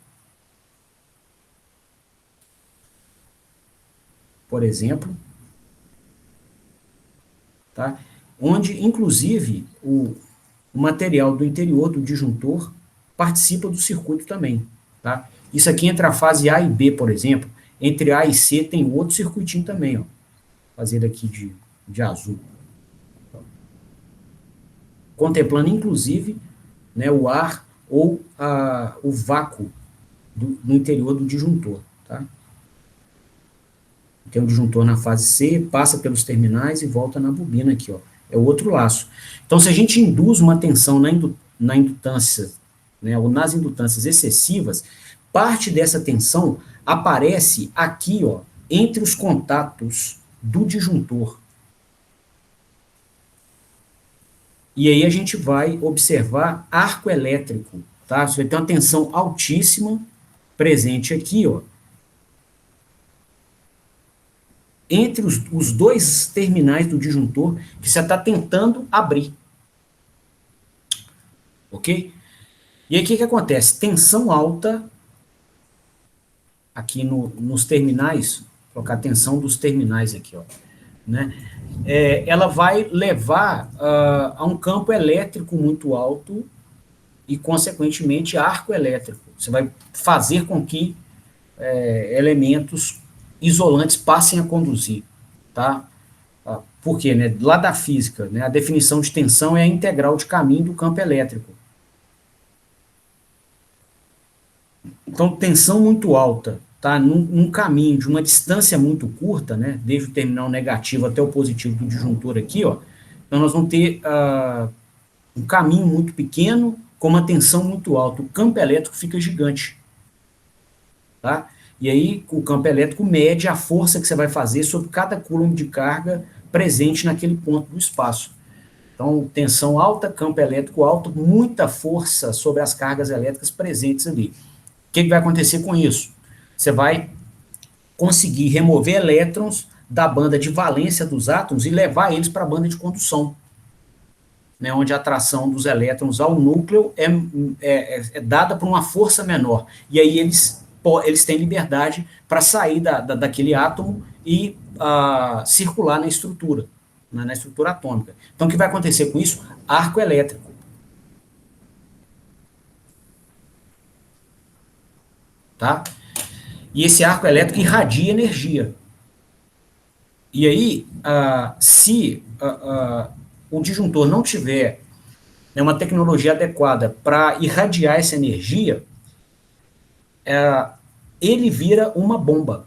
Por exemplo. Tá? Onde, inclusive, o material do interior do disjuntor participa do circuito também. Tá? Isso aqui entre a fase A e B, por exemplo. Entre A e C tem outro circuitinho também, ó. Fazer aqui de azul. Contemplando, inclusive, né, o ar ou o vácuo do interior do disjuntor. Tá? Tem um disjuntor na fase C, passa pelos terminais e volta na bobina aqui, ó. É o outro laço. Então, se a gente induz uma tensão na indutância, né, ou nas indutâncias excessivas, parte dessa tensão aparece aqui, ó, entre os contatos do disjuntor. E aí a gente vai observar arco elétrico, tá? Você vai ter uma tensão altíssima presente aqui, ó, entre os dois terminais do disjuntor que você está tentando abrir. Ok? E aí o que acontece? Tensão alta aqui nos terminais, vou colocar a tensão dos terminais aqui, ó, né? Ela vai levar a um campo elétrico muito alto e, consequentemente, arco elétrico. Você vai fazer com que elementos isolantes passem a conduzir, tá? Por quê? Né? Lá da física, né, a definição de tensão é a integral de caminho do campo elétrico. Então, tensão muito alta, tá? Num caminho de uma distância muito curta, né, desde o terminal negativo até o positivo do disjuntor aqui, ó, então nós vamos ter um caminho muito pequeno com uma tensão muito alta. O campo elétrico fica gigante, tá? E aí o campo elétrico mede a força que você vai fazer sobre cada coulomb de carga presente naquele ponto do espaço. Então, tensão alta, campo elétrico alto, muita força sobre as cargas elétricas presentes ali. O que vai acontecer com isso? Você vai conseguir remover elétrons da banda de valência dos átomos e levar eles para a banda de condução, né, onde a atração dos elétrons ao núcleo é dada por uma força menor. E aí eles têm liberdade para sair daquele átomo e circular na estrutura, na estrutura atômica. Então, o que vai acontecer com isso? Arco elétrico. Tá? E esse arco elétrico irradia energia. E aí, se o disjuntor não tiver, né, uma tecnologia adequada para irradiar essa energia, ele vira uma bomba.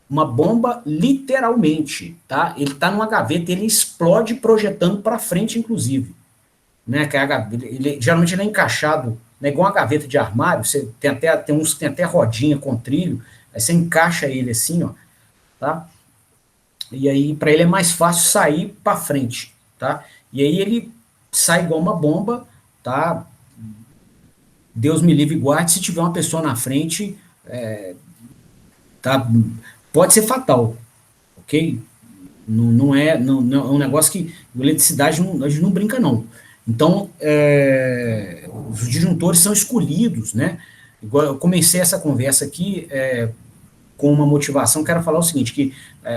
Uma bomba, literalmente, tá? Ele está numa gaveta, ele explode projetando para frente, inclusive. Né? Geralmente ele é encaixado, né, igual uma gaveta de armário, você tem uns que tem até rodinha com trilho, aí você encaixa ele assim, ó, tá? E aí, para ele é mais fácil sair para frente, tá? E aí ele sai igual uma bomba, tá? Deus me livre e guarde, se tiver uma pessoa na frente, tá? Pode ser fatal, ok? Não é um negócio que eletricidade a gente não brinca, não. Então, os disjuntores são escolhidos, né? Igual eu comecei essa conversa aqui com uma motivação, quero falar o seguinte, que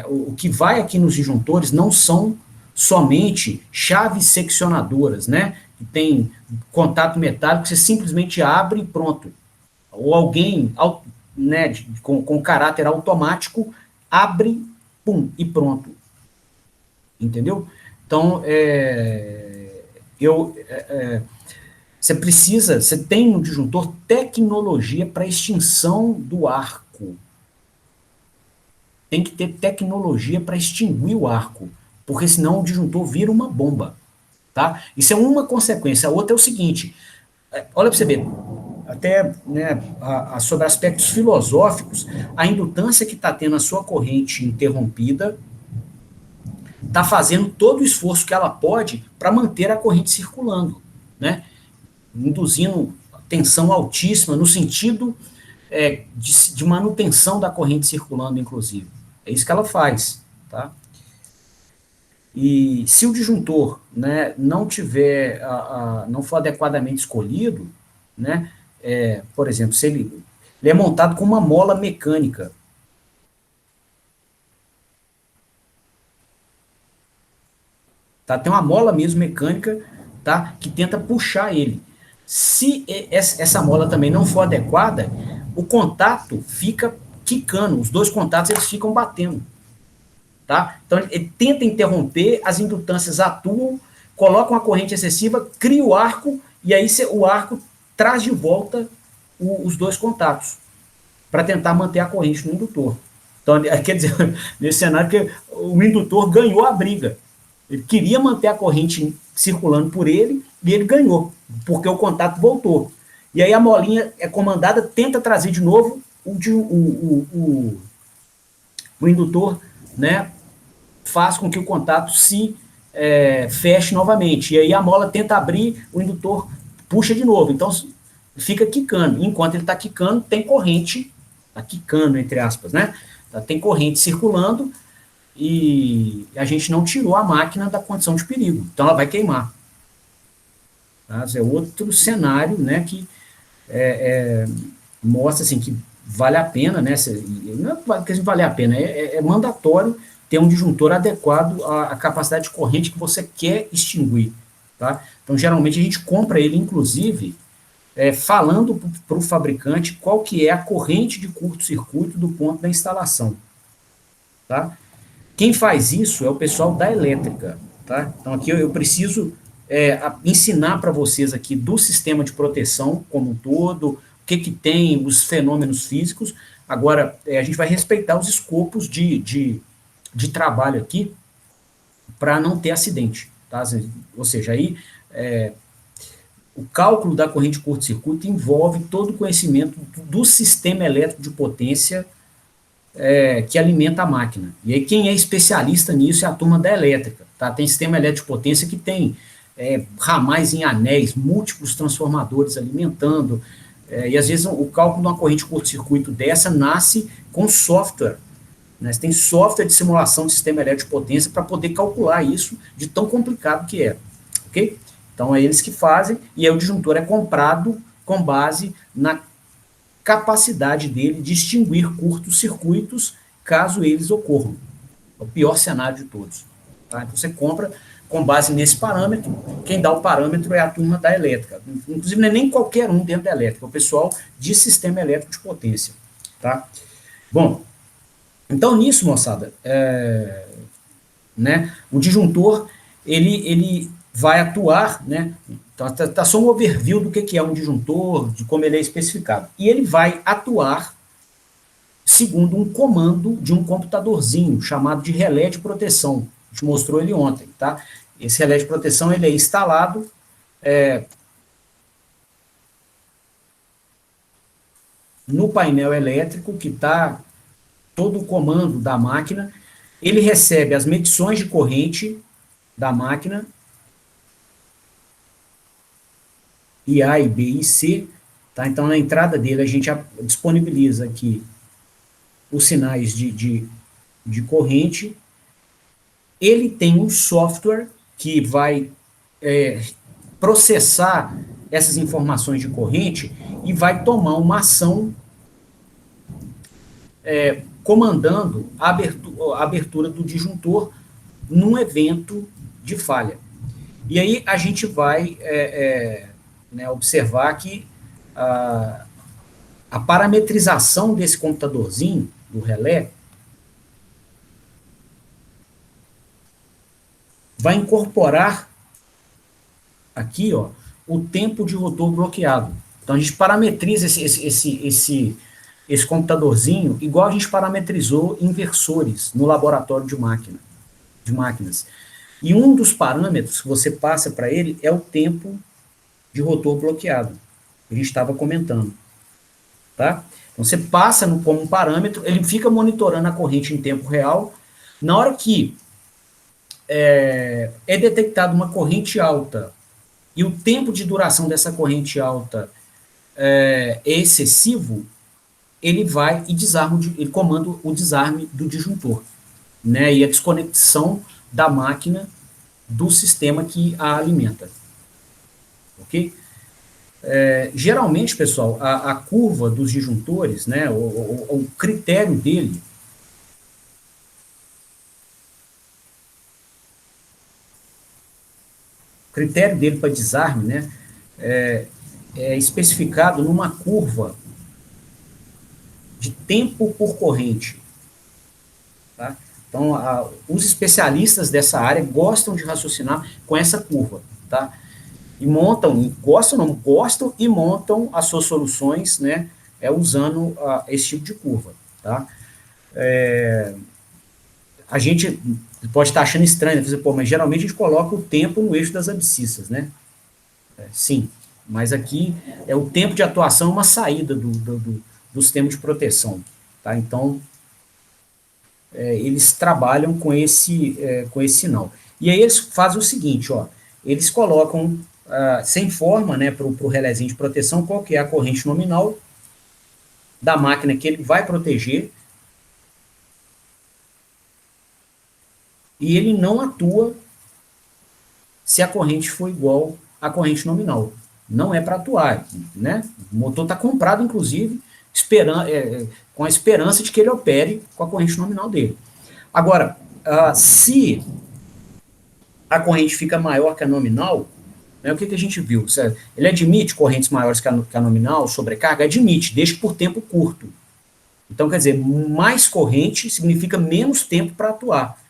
o que vai aqui nos disjuntores não são somente chaves seccionadoras, né? Que tem contato metálico, você simplesmente abre e pronto. Ou alguém, né, com caráter automático, abre, pum, e pronto. Entendeu? Então, você tem no disjuntor tecnologia para extinção do arco. Tem que ter tecnologia para extinguir o arco, porque senão o disjuntor vira uma bomba. Tá? Isso é uma consequência. A outra é o seguinte, olha para você ver, até né, sobre aspectos filosóficos, a indutância que está tendo a sua corrente interrompida está fazendo todo o esforço que ela pode para manter a corrente circulando, né? Induzindo tensão altíssima no sentido de manutenção da corrente circulando, inclusive. É isso que ela faz, tá? E se o disjuntor, né, não tiver, não for adequadamente escolhido, né, por exemplo, se ele é montado com uma mola mecânica. Tá? Tem uma mola mesmo mecânica, tá, que tenta puxar ele. Se essa mola também não for adequada, o contato fica quicando, os dois contatos eles ficam batendo. Tá? Então ele tenta interromper, as indutâncias atuam, colocam a corrente excessiva, cria o arco, e aí o arco traz de volta os dois contatos, para tentar manter a corrente no indutor. Então, quer dizer, nesse cenário, que o indutor ganhou a briga. Ele queria manter a corrente circulando por ele, e ele ganhou, porque o contato voltou. E aí a molinha é comandada, tenta trazer de novo o indutor, né, faz com que o contato se feche novamente. E aí a mola tenta abrir, o indutor puxa de novo. Então fica quicando. Enquanto ele está quicando, tem corrente, está quicando, entre aspas, né? Tem corrente circulando e a gente não tirou a máquina da condição de perigo. Então ela vai queimar. Tá? É outro cenário, né, que mostra assim, que vale a pena, né? Não é que vale a pena, é mandatório ter um disjuntor adequado à capacidade de corrente que você quer extinguir. Tá? Então, geralmente, a gente compra ele, inclusive, falando para o fabricante qual que é a corrente de curto-circuito do ponto da instalação. Tá? Quem faz isso é o pessoal da elétrica. Tá? Então, aqui eu preciso ensinar para vocês aqui do sistema de proteção como um todo, o que tem, os fenômenos físicos. Agora, a gente vai respeitar os escopos de trabalho aqui para não ter acidente. Tá? Ou seja, aí o cálculo da corrente de curto-circuito envolve todo o conhecimento do sistema elétrico de potência que alimenta a máquina. E aí quem é especialista nisso é a turma da elétrica. Tá? Tem sistema elétrico de potência que tem ramais em anéis, múltiplos transformadores alimentando, e às vezes o cálculo de uma corrente de curto-circuito dessa nasce com software. Né? Você tem software de simulação de sistema elétrico de potência para poder calcular isso de tão complicado que é. Ok? Então, é eles que fazem, e aí o disjuntor é comprado com base na capacidade dele de extinguir curtos-circuitos caso eles ocorram. É o pior cenário de todos. Tá? Então, você compra com base nesse parâmetro. Quem dá o parâmetro é a turma da elétrica. Inclusive, não é nem qualquer um dentro da elétrica, é o pessoal de sistema elétrico de potência. Tá? Bom, então, nisso, moçada, né, o disjuntor, ele vai atuar, né, então tá só um overview do que é um disjuntor, de como ele é especificado. E ele vai atuar segundo um comando de um computadorzinho, chamado de relé de proteção. A gente mostrou ele ontem, tá? Esse relé de proteção, ele é instalado no painel elétrico, que está todo o comando da máquina, ele recebe as medições de corrente da máquina, e A, e B e C, tá? Então na entrada dele a gente disponibiliza aqui os sinais de corrente, ele tem um software que vai processar essas informações de corrente e vai tomar uma ação comandando a abertura do disjuntor num evento de falha. E aí a gente vai observar que a parametrização desse computadorzinho, do relé, vai incorporar aqui, ó, o tempo de rotor bloqueado. Então, a gente parametriza esse computadorzinho igual a gente parametrizou inversores no laboratório de máquinas. E um dos parâmetros que você passa para ele é o tempo de rotor bloqueado, que a gente estava comentando. Tá? Então, você passa como um parâmetro, ele fica monitorando a corrente em tempo real. Na hora que é detectada uma corrente alta e o tempo de duração dessa corrente alta é excessivo, ele vai e desarma, ele comanda o desarme do disjuntor, né? E a desconexão da máquina do sistema que a alimenta. Ok? Geralmente, pessoal, a curva dos disjuntores, né, o critério dele, para desarme, né, é especificado numa curva de tempo por corrente. Tá? Então, os especialistas dessa área gostam de raciocinar com essa curva. Tá? E montam, gostam e montam as suas soluções, né, usando esse tipo de curva. Tá? A gente pode estar achando estranho, né? Pô, mas geralmente a gente coloca o tempo no eixo das abscissas, né? Sim, mas aqui é o tempo de atuação, uma saída do sistema de proteção. Tá? Então, eles trabalham com esse sinal. E aí eles fazem o seguinte, ó, eles colocam, você informa, né, para o relézinho de proteção qual que é a corrente nominal da máquina que ele vai proteger, e ele não atua se a corrente for igual à corrente nominal. Não é para atuar, né? O motor está comprado, inclusive, com a esperança de que ele opere com a corrente nominal dele. Agora, se a corrente fica maior que a nominal, né, o que a gente viu? Ele admite correntes maiores que a nominal, sobrecarga? Admite, desde que por tempo curto. Então, quer dizer, mais corrente significa menos tempo para atuar,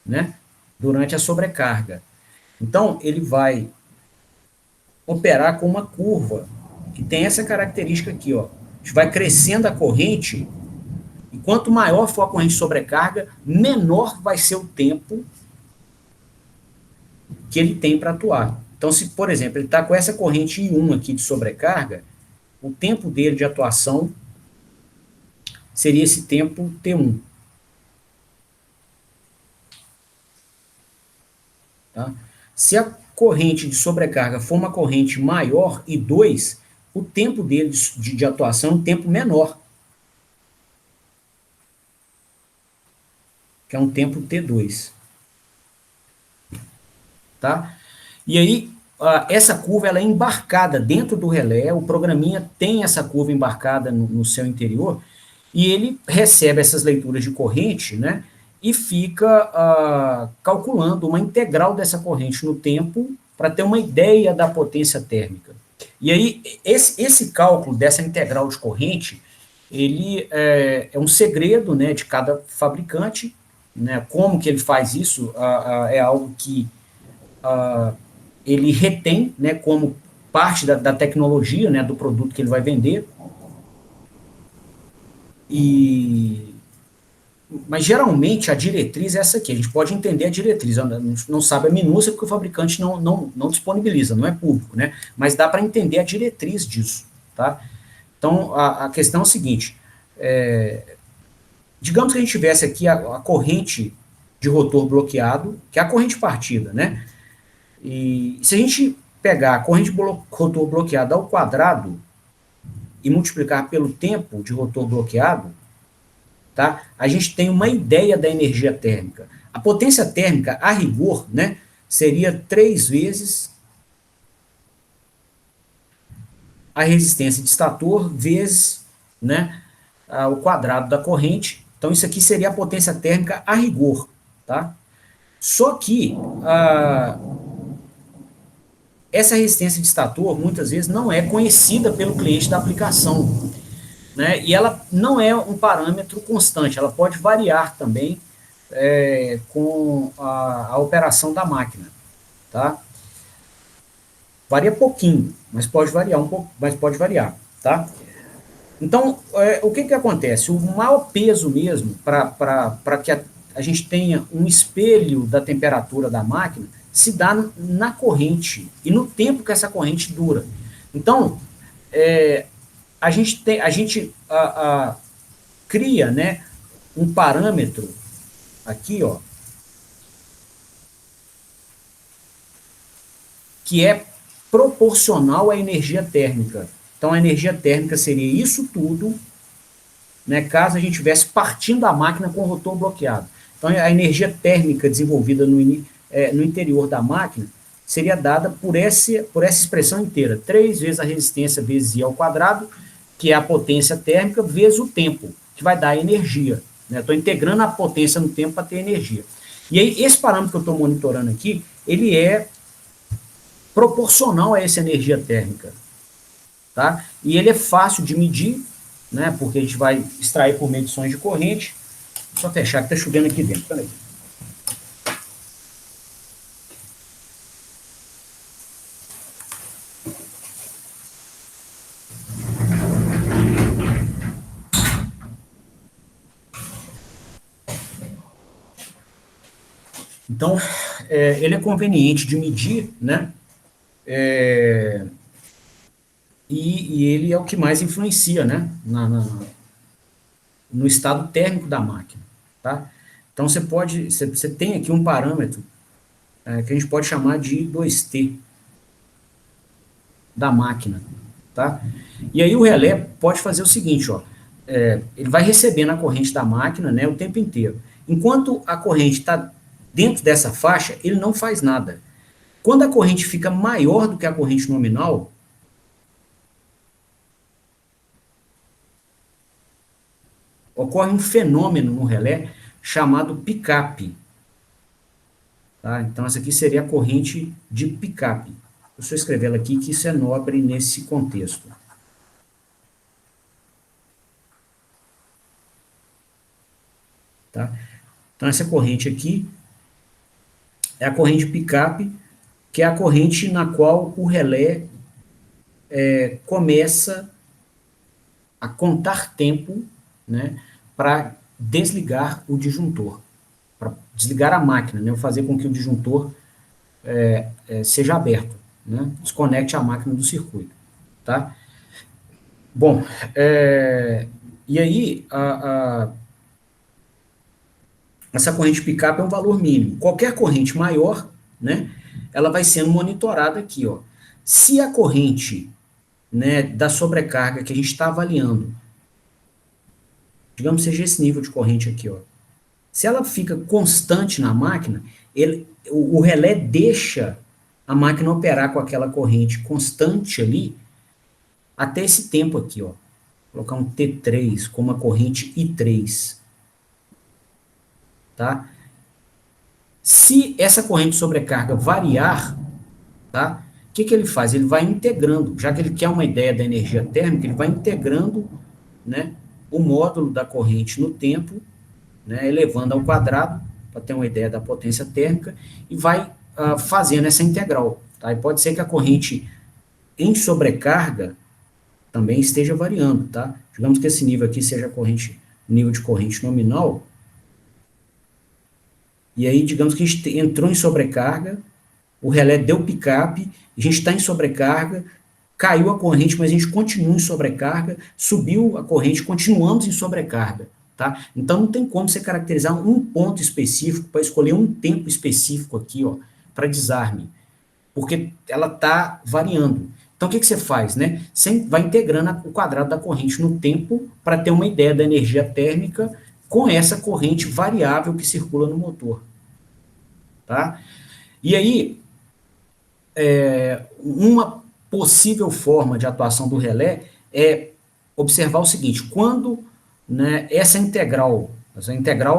né, durante a sobrecarga. Então, ele vai operar com uma curva que tem essa característica aqui, ó. A gente vai crescendo a corrente, e quanto maior for a corrente de sobrecarga, menor vai ser o tempo que ele tem para atuar. Então, se, por exemplo, ele está com essa corrente I1 aqui de sobrecarga, o tempo dele de atuação seria esse tempo T1. Tá? Se a corrente de sobrecarga for uma corrente maior, I2, o tempo dele de atuação é um tempo menor, que é um tempo T2. Tá? E aí, essa curva ela é embarcada dentro do relé, o programinha tem essa curva embarcada no seu interior, e ele recebe essas leituras de corrente, né, e fica calculando uma integral dessa corrente no tempo para ter uma ideia da potência térmica. E aí, esse cálculo dessa integral de corrente, ele é um segredo, né, de cada fabricante, né, como que ele faz isso, é algo que ele retém, né, como parte da tecnologia, né, do produto que ele vai vender. Mas geralmente a diretriz é essa aqui. A gente pode entender a diretriz, não sabe a minúcia porque o fabricante não disponibiliza, não é público, né? Mas dá para entender a diretriz disso, tá? Então a questão é o seguinte: digamos que a gente tivesse aqui a corrente de rotor bloqueado, que é a corrente partida, né? E se a gente pegar a corrente de rotor bloqueado ao quadrado e multiplicar pelo tempo de rotor bloqueado, tá? A gente tem uma ideia da energia térmica. A potência térmica, a rigor, né, seria 3 vezes a resistência de estator vezes, né, o quadrado da corrente. Então, isso aqui seria a potência térmica a rigor. Tá? Só que essa resistência de estator, muitas vezes, não é conhecida pelo cliente da aplicação. Né? E ela não é um parâmetro constante, ela pode variar também com a operação da máquina. Tá? Varia pouquinho, mas pode variar um pouco, mas pode variar, tá? Então, o que acontece? O maior peso mesmo para que a gente tenha um espelho da temperatura da máquina se dá na corrente e no tempo que essa corrente dura. Então, a gente cria, né, um parâmetro aqui, ó, que é proporcional à energia térmica. Então, a energia térmica seria isso tudo, né, caso a gente estivesse partindo a máquina com o rotor bloqueado. Então, a energia térmica desenvolvida no interior da máquina seria dada por essa expressão inteira, 3 vezes a resistência vezes I ao quadrado, que é a potência térmica, vezes o tempo, que vai dar a energia. Estou integrando a potência no tempo para ter energia. E aí, esse parâmetro que eu estou monitorando aqui, ele é proporcional a essa energia térmica. Tá? E ele é fácil de medir, né, porque a gente vai extrair por medições de corrente. Só fechar que está chovendo aqui dentro. Peraí. Então, ele é conveniente de medir, né? E ele é o que mais influencia, né? No estado térmico da máquina, tá? Então, você tem aqui um parâmetro que a gente pode chamar de I2T da máquina, tá? E aí o relé pode fazer o seguinte, ó, ele vai recebendo a corrente da máquina, né, o tempo inteiro. Enquanto a corrente está dentro dessa faixa, ele não faz nada. Quando a corrente fica maior do que a corrente nominal, ocorre um fenômeno no relé chamado pick-up. Tá? Então, essa aqui seria a corrente de pick-up. Deixa eu escrever ela aqui, que isso é nobre nesse contexto. Tá? Então, essa corrente aqui é a corrente pick-up, que é a corrente na qual o relé começa a contar tempo, né, para desligar o disjuntor, para desligar a máquina, né, fazer com que o disjuntor seja aberto, né, desconecte a máquina do circuito. Tá? Bom, e aí essa corrente pick-up é um valor mínimo. Qualquer corrente maior, né, ela vai sendo monitorada aqui, ó. Se a corrente, né, da sobrecarga que a gente está avaliando, digamos seja esse nível de corrente aqui, ó, se ela fica constante na máquina, o relé deixa a máquina operar com aquela corrente constante ali até esse tempo aqui, ó. Vou colocar um T3 com uma corrente I3. Tá? Se essa corrente de sobrecarga variar, tá? O que ele faz? Ele vai integrando, já que ele quer uma ideia da energia térmica, ele vai integrando, né, o módulo da corrente no tempo, né, elevando ao quadrado, para ter uma ideia da potência térmica, e vai fazendo essa integral. Tá? E pode ser que a corrente em sobrecarga também esteja variando. Tá? Digamos que esse nível aqui seja nível de corrente nominal. E aí, digamos que a gente entrou em sobrecarga, o relé deu pick-up, a gente está em sobrecarga, caiu a corrente, mas a gente continua em sobrecarga, subiu a corrente, continuamos em sobrecarga. Tá? Então, não tem como você caracterizar um ponto específico para escolher um tempo específico aqui, ó, para desarme, porque ela está variando. Então, o que você faz? Né? Você vai integrando o quadrado da corrente no tempo para ter uma ideia da energia térmica com essa corrente variável que circula no motor. Tá? E aí, uma possível forma de atuação do relé é observar o seguinte: quando, né, essa integral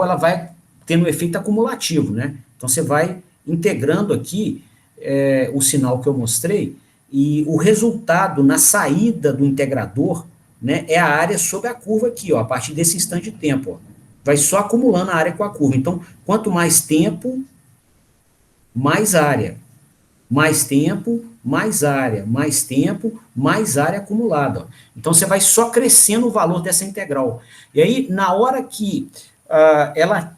ela vai tendo um efeito acumulativo, né? Então você vai integrando aqui o sinal que eu mostrei, e o resultado na saída do integrador, né, é a área sobre a curva aqui, ó, a partir desse instante de tempo. Ó, vai só acumulando a área com a curva. Então, quanto mais tempo, mais área. mais tempo, mais área, mais tempo, mais área acumulada. Então, você vai só crescendo o valor dessa integral. E aí, na hora que ela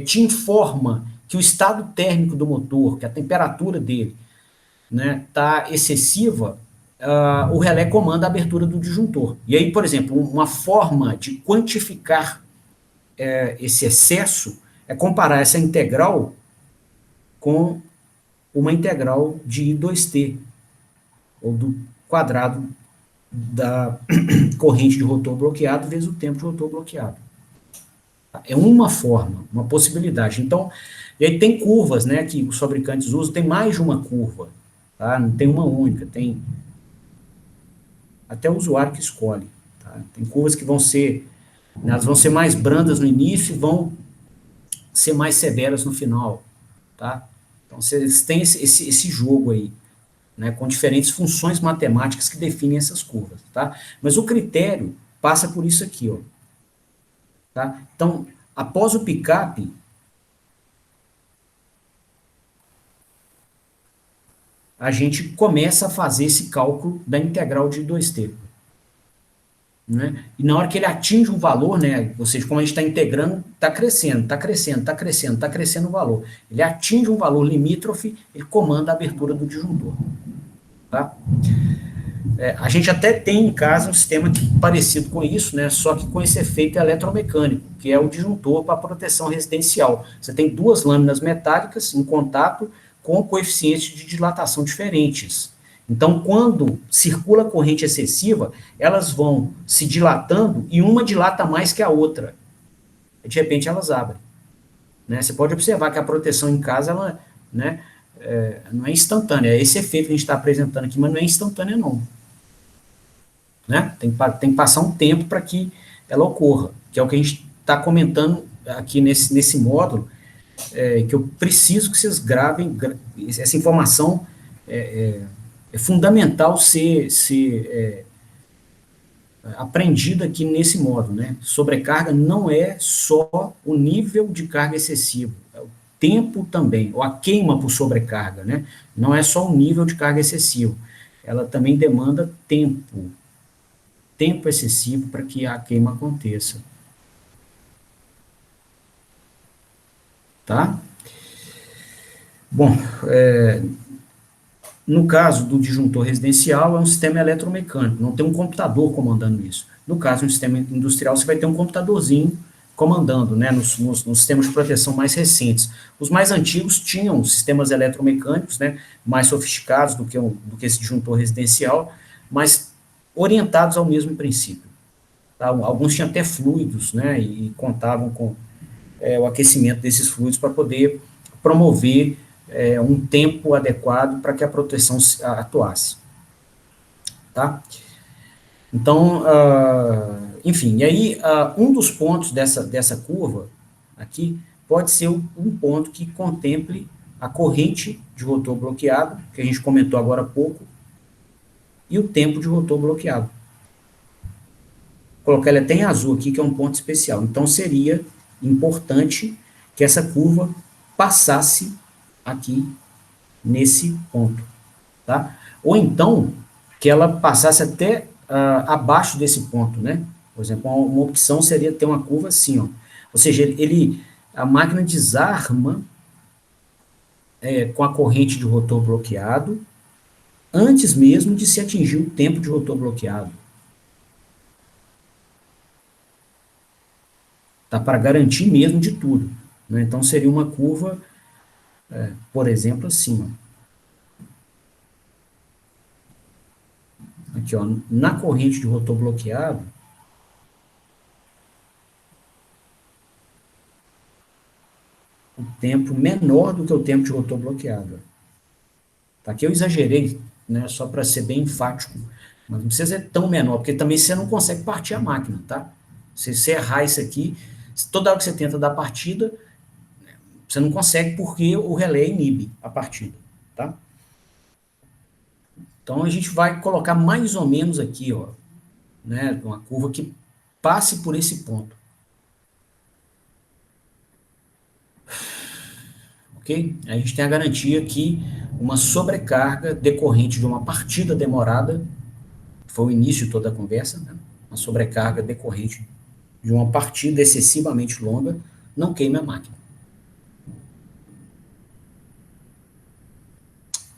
te informa que o estado térmico do motor, que a temperatura dele está excessiva, o relé comanda a abertura do disjuntor. E aí, por exemplo, uma forma de quantificar esse excesso é comparar essa integral com uma integral de I2T, ou do quadrado da corrente de rotor bloqueado vezes o tempo de rotor bloqueado. É uma forma, uma possibilidade. Então, e aí tem curvas, né, que os fabricantes usam, tem mais de uma curva, tá? Não tem uma única, tem até o usuário que escolhe, tá? Tem curvas que vão ser, né, elas vão ser mais brandas no início e vão ser mais severas no final, tá? Então, vocês têm esse jogo aí, né, com diferentes funções matemáticas que definem essas curvas, tá? Mas o critério passa por isso aqui, ó, tá? Então, após o picape, a gente começa a fazer esse cálculo da integral de 2t. Né? E na hora que ele atinge um valor, né, ou seja, como a gente está integrando, está crescendo, está crescendo, está crescendo, está crescendo o valor. Ele atinge um valor limítrofe, ele comanda a abertura do disjuntor. Tá? A gente até tem em casa um sistema parecido com isso, né, só que com esse efeito eletromecânico, que é o disjuntor para proteção residencial. Você tem duas lâminas metálicas em contato com coeficientes de dilatação diferentes. Então, quando circula corrente excessiva, elas vão se dilatando e uma dilata mais que a outra. De repente, elas abrem. Né? Você pode observar que a proteção em casa, ela, né, não é instantânea. É esse efeito que a gente está apresentando aqui, mas não é instantânea, não. Né? Tem que passar um tempo para que ela ocorra, que é o que a gente está comentando aqui nesse módulo, que eu preciso que vocês gravem essa informação. É fundamental ser aprendida aqui nesse modo, né? Sobrecarga não é só o nível de carga excessivo, é o tempo também, ou a queima por sobrecarga, né? Não é só o nível de carga excessivo, ela também demanda tempo excessivo para que a queima aconteça. Tá? Bom, no caso do disjuntor residencial, é um sistema eletromecânico, não tem um computador comandando isso. No caso de um sistema industrial, você vai ter um computadorzinho comandando, né, nos sistemas de proteção mais recentes. Os mais antigos tinham sistemas eletromecânicos, né, mais sofisticados do que esse disjuntor residencial, mas orientados ao mesmo princípio. Tá? Alguns tinham até fluidos, né, e contavam com o aquecimento desses fluidos para poder promover um tempo adequado para que a proteção atuasse. Tá? Então, enfim, e aí um dos pontos dessa curva aqui pode ser um ponto que contemple a corrente de rotor bloqueado, que a gente comentou agora há pouco, e o tempo de rotor bloqueado. Vou colocar ele até em azul aqui, que é um ponto especial. Então, seria importante que essa curva passasse aqui nesse ponto, tá? Ou então, que ela passasse até abaixo desse ponto, né? Por exemplo, uma opção seria ter uma curva assim, ó. Ou seja, a máquina desarma com a corrente de rotor bloqueado antes mesmo de se atingir o tempo de rotor bloqueado. Tá? Para garantir mesmo de tudo. Né? Então, seria uma curva, por exemplo, assim, ó. Aqui, ó, na corrente de rotor bloqueado, o tempo menor do que o tempo de rotor bloqueado. Tá? Aqui eu exagerei, né, só para ser bem enfático, mas não precisa ser tão menor, porque também você não consegue partir a máquina, tá? Se você errar isso aqui, toda hora que você tenta dar partida, você não consegue porque o relé inibe a partida, tá? Então a gente vai colocar mais ou menos aqui, ó, né, uma curva que passe por esse ponto. Ok? A gente tem a garantia que uma sobrecarga decorrente de uma partida demorada, foi o início de toda a conversa, né? Uma sobrecarga decorrente de uma partida excessivamente longa, não queime a máquina.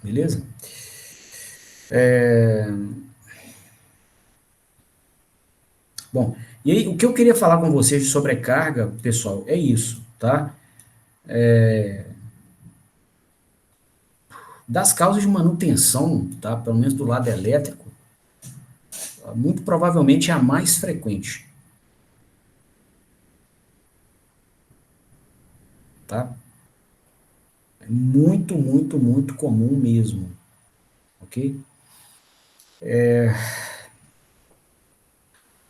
Beleza? Bom, e aí o que eu queria falar com vocês de sobrecarga, pessoal, é isso, tá? Das causas de manutenção, tá? Pelo menos do lado elétrico, muito provavelmente é a mais frequente, tá? É muito, muito, muito comum mesmo, ok?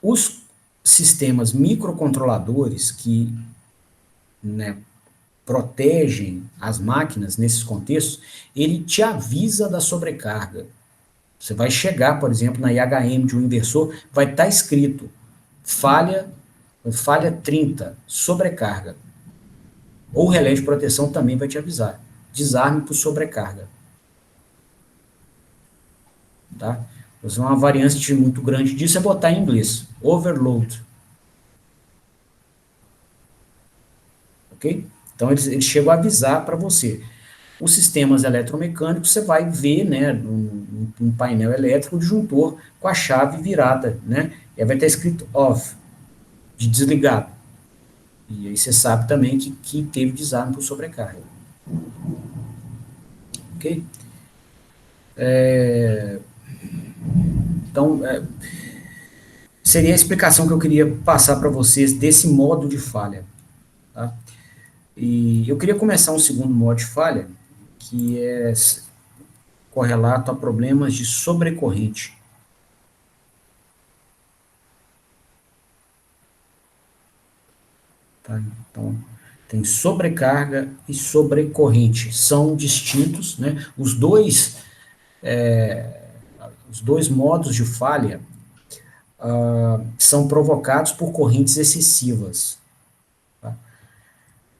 Os sistemas microcontroladores que, né, protegem as máquinas nesses contextos, ele te avisa da sobrecarga. Você vai chegar, por exemplo, na IHM de um inversor, vai estar escrito falha, falha 30, sobrecarga. Ou o relé de proteção também vai te avisar. Desarme por sobrecarga. Tá? Então, uma variante muito grande disso é botar em inglês. Overload. Ok? Então, eles chegam a avisar para você. Os sistemas eletromecânicos, você vai ver, né, um painel elétrico, o disjuntor com a chave virada, né? E aí vai estar escrito off, de desligado. E aí você sabe também que teve desarme por sobrecarga. Ok? Então, seria a explicação que eu queria passar para vocês desse modo de falha. Tá? E eu queria começar um segundo modo de falha, que é correlato a problemas de sobrecorrente. Tá? Então, tem sobrecarga e sobrecorrente. São distintos, né? Os dois modos de falha são provocados por correntes excessivas. Tá?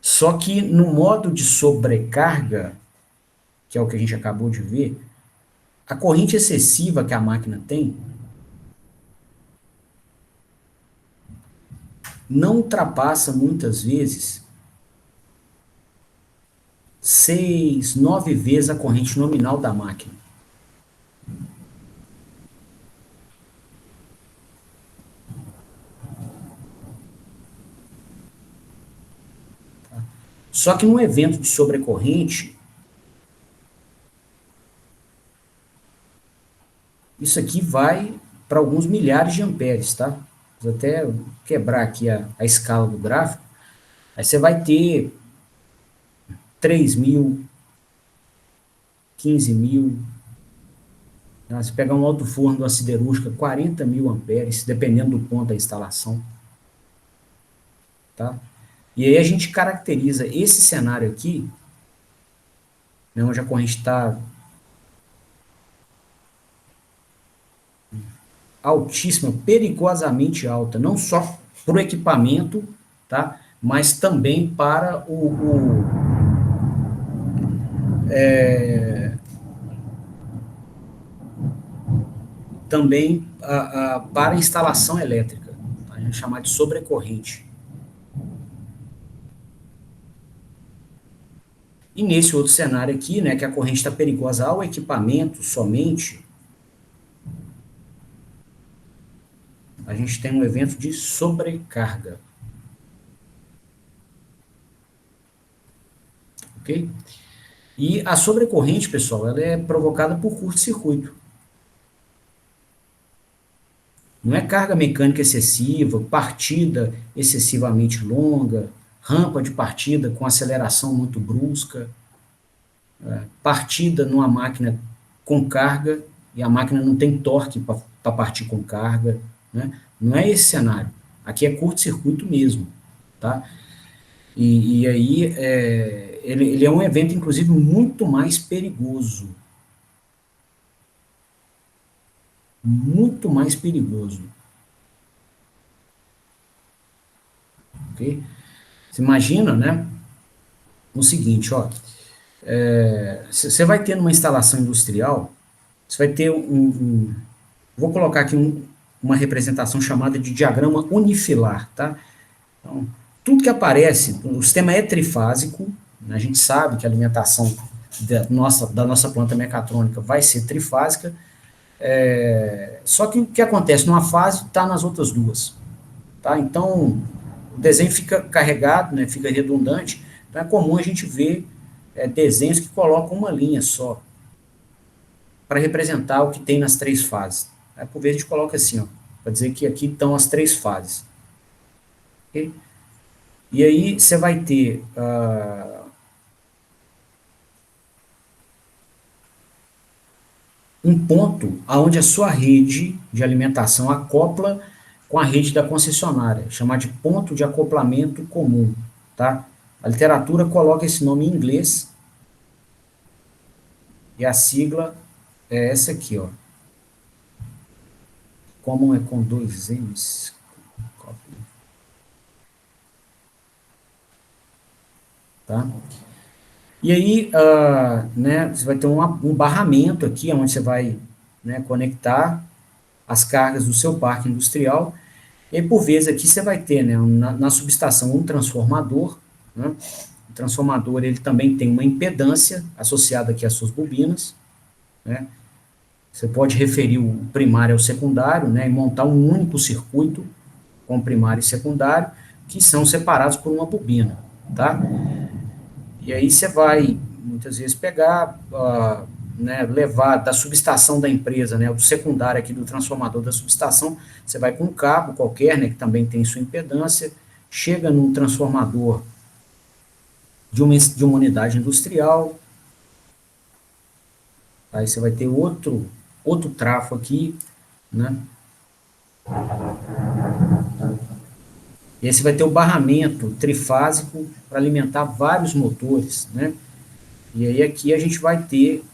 Só que no modo de sobrecarga, que é o que a gente acabou de ver, a corrente excessiva que a máquina tem não ultrapassa muitas vezes 6, 9 vezes a corrente nominal da máquina. Só que num evento de sobrecorrente, isso aqui vai para alguns milhares de amperes, tá? Vou até quebrar aqui a escala do gráfico. Aí você vai ter 3.000, 15.000. Tá? Se pegar um alto forno de uma siderúrgica, 40.000 amperes, dependendo do ponto da instalação. Tá? E aí a gente caracteriza esse cenário aqui, né, onde a corrente está altíssima, perigosamente alta, não só para o equipamento, tá? Mas também para também para a instalação elétrica, tá? A gente chama de sobrecorrente. E nesse outro cenário aqui, né, que a corrente está perigosa ao equipamento somente, a gente tem um evento de sobrecarga. Ok? E a sobrecorrente, pessoal, ela é provocada por curto-circuito. Não é carga mecânica excessiva, partida excessivamente longa, rampa de partida com aceleração muito brusca, partida numa máquina com carga e a máquina não tem torque para partir com carga, né? Não é esse cenário. Aqui é curto-circuito mesmo, tá? E aí ele é um evento, inclusive, muito mais perigoso. Muito mais perigoso. Ok? Você imagina, né? O seguinte, ó. Você vai ter numa instalação industrial, você vai ter vou colocar aqui uma representação chamada de diagrama unifilar, tá? Então, tudo que aparece, o sistema é trifásico, né? A gente sabe que a alimentação da nossa planta mecatrônica vai ser trifásica, só que o que acontece numa fase está nas outras duas, tá? Então, o desenho fica carregado, né? Fica redundante, então é comum a gente ver desenhos que colocam uma linha só, para representar o que tem nas três fases. Aí, por vezes, a gente coloca assim, ó, para dizer que aqui estão as três fases. Okay? E aí você vai ter um ponto onde a sua rede de alimentação acopla com a rede da concessionária, chamado de ponto de acoplamento comum. Tá? A literatura coloca esse nome em inglês e a sigla é essa aqui, ó. Common é com dois M's. Tá? E aí, né, você vai ter um barramento aqui, onde você vai, né, conectar as cargas do seu parque industrial. E por vezes aqui você vai ter, né, na subestação um transformador, né? O transformador ele também tem uma impedância associada aqui às suas bobinas, né? Você pode referir o primário ao secundário, né, e montar um único circuito com primário e secundário, que são separados por uma bobina, tá? E aí você vai, muitas vezes, pegar, né, levar da subestação da empresa, né, o secundário aqui do transformador da subestação, você vai com um cabo qualquer, né, que também tem sua impedância, chega num transformador de uma unidade industrial, aí você vai ter outro trafo aqui, né, e aí você vai ter o barramento trifásico para alimentar vários motores, né, e aí aqui a gente vai ter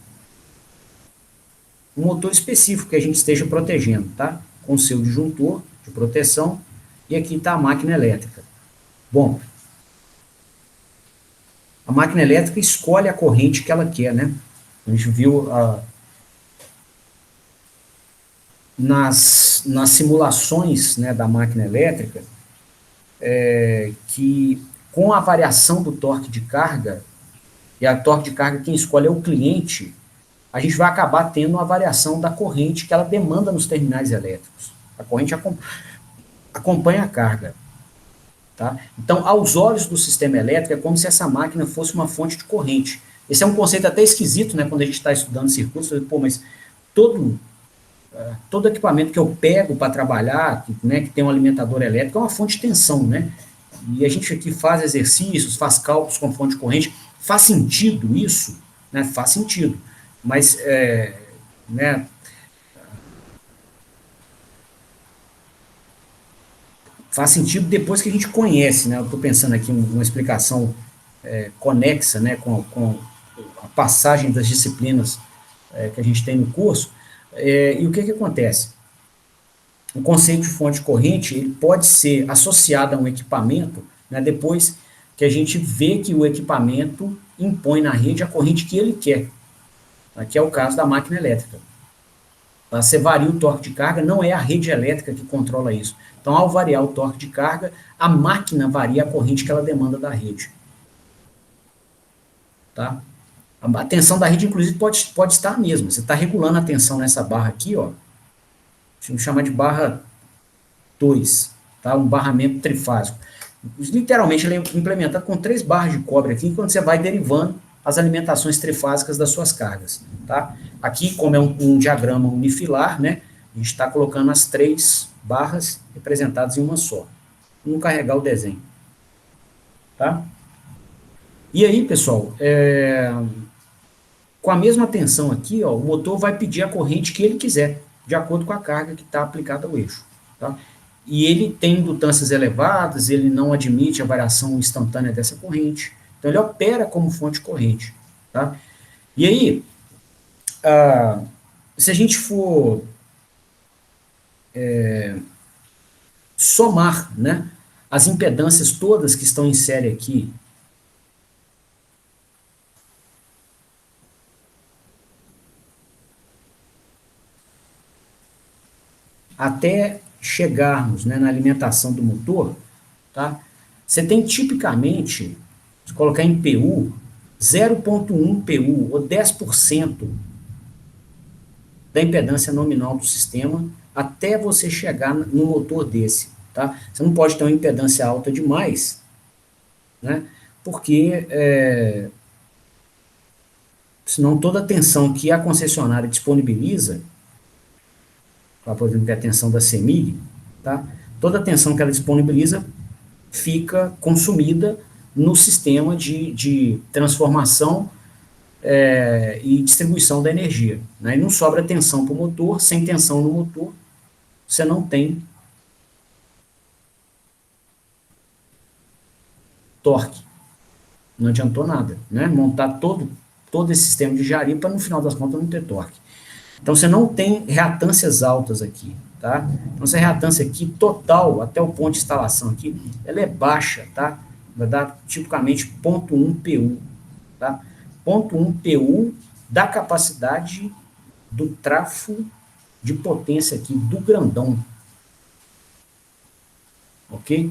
um motor específico que a gente esteja protegendo, tá? Com seu disjuntor de proteção, e aqui está a máquina elétrica. Bom, a máquina elétrica escolhe a corrente que ela quer, né? A gente viu nas simulações, né, da máquina elétrica, que com a variação do torque de carga, e a torque de carga quem escolhe é o cliente, a gente vai acabar tendo uma variação da corrente que ela demanda nos terminais elétricos. A corrente acompanha a carga. Tá? Então, aos olhos do sistema elétrico, é como se essa máquina fosse uma fonte de corrente. Esse é um conceito até esquisito, né, quando a gente está estudando circuitos, pô, mas todo, todo equipamento que eu pego para trabalhar, né, que tem um alimentador elétrico, é uma fonte de tensão, né? E a gente aqui faz exercícios, faz cálculos com fonte de corrente. Faz sentido isso? Né? Faz sentido. Mas, né, faz sentido depois que a gente conhece, né? Eu estou pensando aqui em uma explicação conexa, né, com a passagem das disciplinas que a gente tem no curso. E o que acontece? O conceito de fonte corrente ele pode ser associado a um equipamento, né, depois que a gente vê que o equipamento impõe na rede a corrente que ele quer, tá? Que é o caso da máquina elétrica. Você varia o torque de carga, não é a rede elétrica que controla isso. Então, ao variar o torque de carga, a máquina varia a corrente que ela demanda da rede. Tá? A tensão da rede, inclusive, pode estar a mesma. Você está regulando a tensão nessa barra aqui, ó. Vamos chamar de barra 2, tá? Um barramento trifásico. Literalmente, ele é implementado com 3 barras de cobre aqui, quando você vai derivando as alimentações trifásicas das suas cargas. Tá? Aqui, como é um diagrama unifilar, né, a gente está colocando as 3 barras representadas em uma só. Vamos carregar o desenho. Tá? E aí, pessoal, com a mesma tensão aqui, ó, o motor vai pedir a corrente que ele quiser, de acordo com a carga que está aplicada ao eixo. Tá? E ele tem indutâncias elevadas, ele não admite a variação instantânea dessa corrente. Então, ele opera como fonte corrente. Tá? E aí, se a gente for somar, né, as impedâncias todas que estão em série aqui, até chegarmos, né, na alimentação do motor, tá? Você tem tipicamente, se colocar em PU, 0,1 PU, ou 10% da impedância nominal do sistema, até você chegar no motor desse, tá? Você não pode ter uma impedância alta demais, né? Porque senão toda a tensão que a concessionária disponibiliza, por exemplo, que é a tensão da CEMIG, tá? Toda a tensão que ela disponibiliza fica consumida no sistema de transformação e distribuição da energia, né? E não sobra tensão para o motor. Sem tensão no motor, você não tem torque. Não adiantou nada, né? Montar todo esse sistema de engenharia para, no final das contas, não ter torque. Então, você não tem reatâncias altas aqui, tá? Então, essa reatância aqui, total, até o ponto de instalação aqui, ela é baixa, tá? Vai dar, tipicamente, 0,1 PU, tá? 0,1 PU da capacidade do trafo de potência aqui, do grandão. Ok?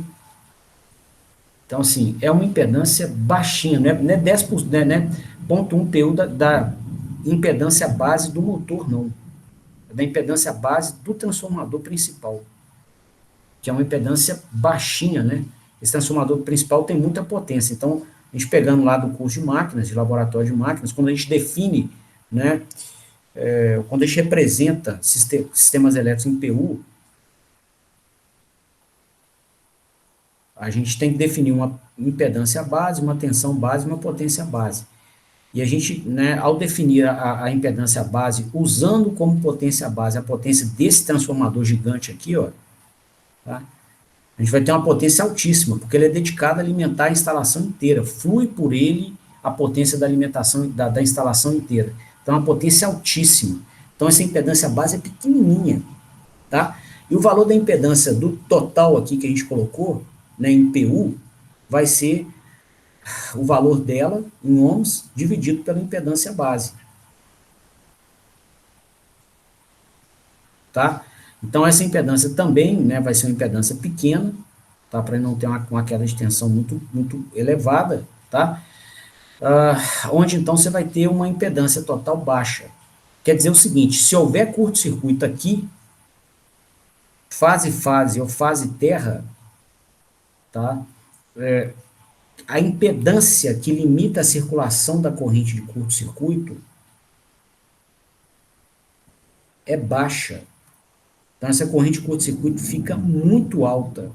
Então, assim, é uma impedância baixinha, não é 10%, né, 0,1 PU da impedância base do motor, não. É da impedância base do transformador principal, que é uma impedância baixinha, né? Esse transformador principal tem muita potência. Então, a gente pegando lá do curso de máquinas, de laboratório de máquinas, quando a gente define, né, quando a gente representa sistemas elétricos em PU, a gente tem que definir uma impedância base, uma tensão base e uma potência base. E a gente, né, ao definir a impedância base, usando como potência base a potência desse transformador gigante aqui, ó, tá? A gente vai ter uma potência altíssima, porque ele é dedicado a alimentar a instalação inteira. Flui por ele a potência da alimentação da instalação inteira. Então, é uma potência altíssima. Então, essa impedância base é pequenininha, tá? E o valor da impedância do total aqui que a gente colocou, né, em PU, vai ser o valor dela em ohms dividido pela impedância base, tá? Então, essa impedância também, né, vai ser uma impedância pequena, tá? Para não ter uma queda de tensão muito elevada, tá? Onde, então, você vai ter uma impedância total baixa. Quer dizer o seguinte, se houver curto-circuito aqui, fase-fase ou fase-terra, tá? A impedância que limita a circulação da corrente de curto-circuito é baixa. Então, essa corrente de curto-circuito fica muito alta,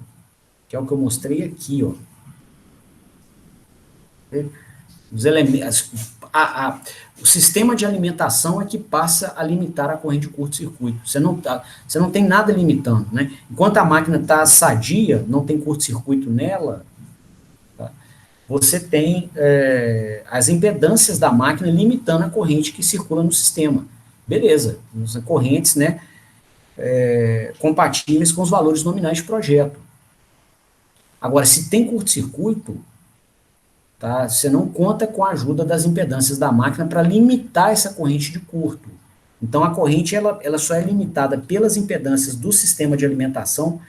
que é o que eu mostrei aqui, ó. Os elementos, o sistema de alimentação é que passa a limitar a corrente de curto-circuito. Você não tem nada limitando, né? Enquanto a máquina está sadia, não tem curto-circuito nela, tá? Você tem as impedâncias da máquina limitando a corrente que circula no sistema. Beleza, as correntes, né, compatíveis com os valores nominais de projeto. Agora, se tem curto-circuito, tá, você não conta com a ajuda das impedâncias da máquina para limitar essa corrente de curto. Então, a corrente ela só é limitada pelas impedâncias do sistema de alimentação,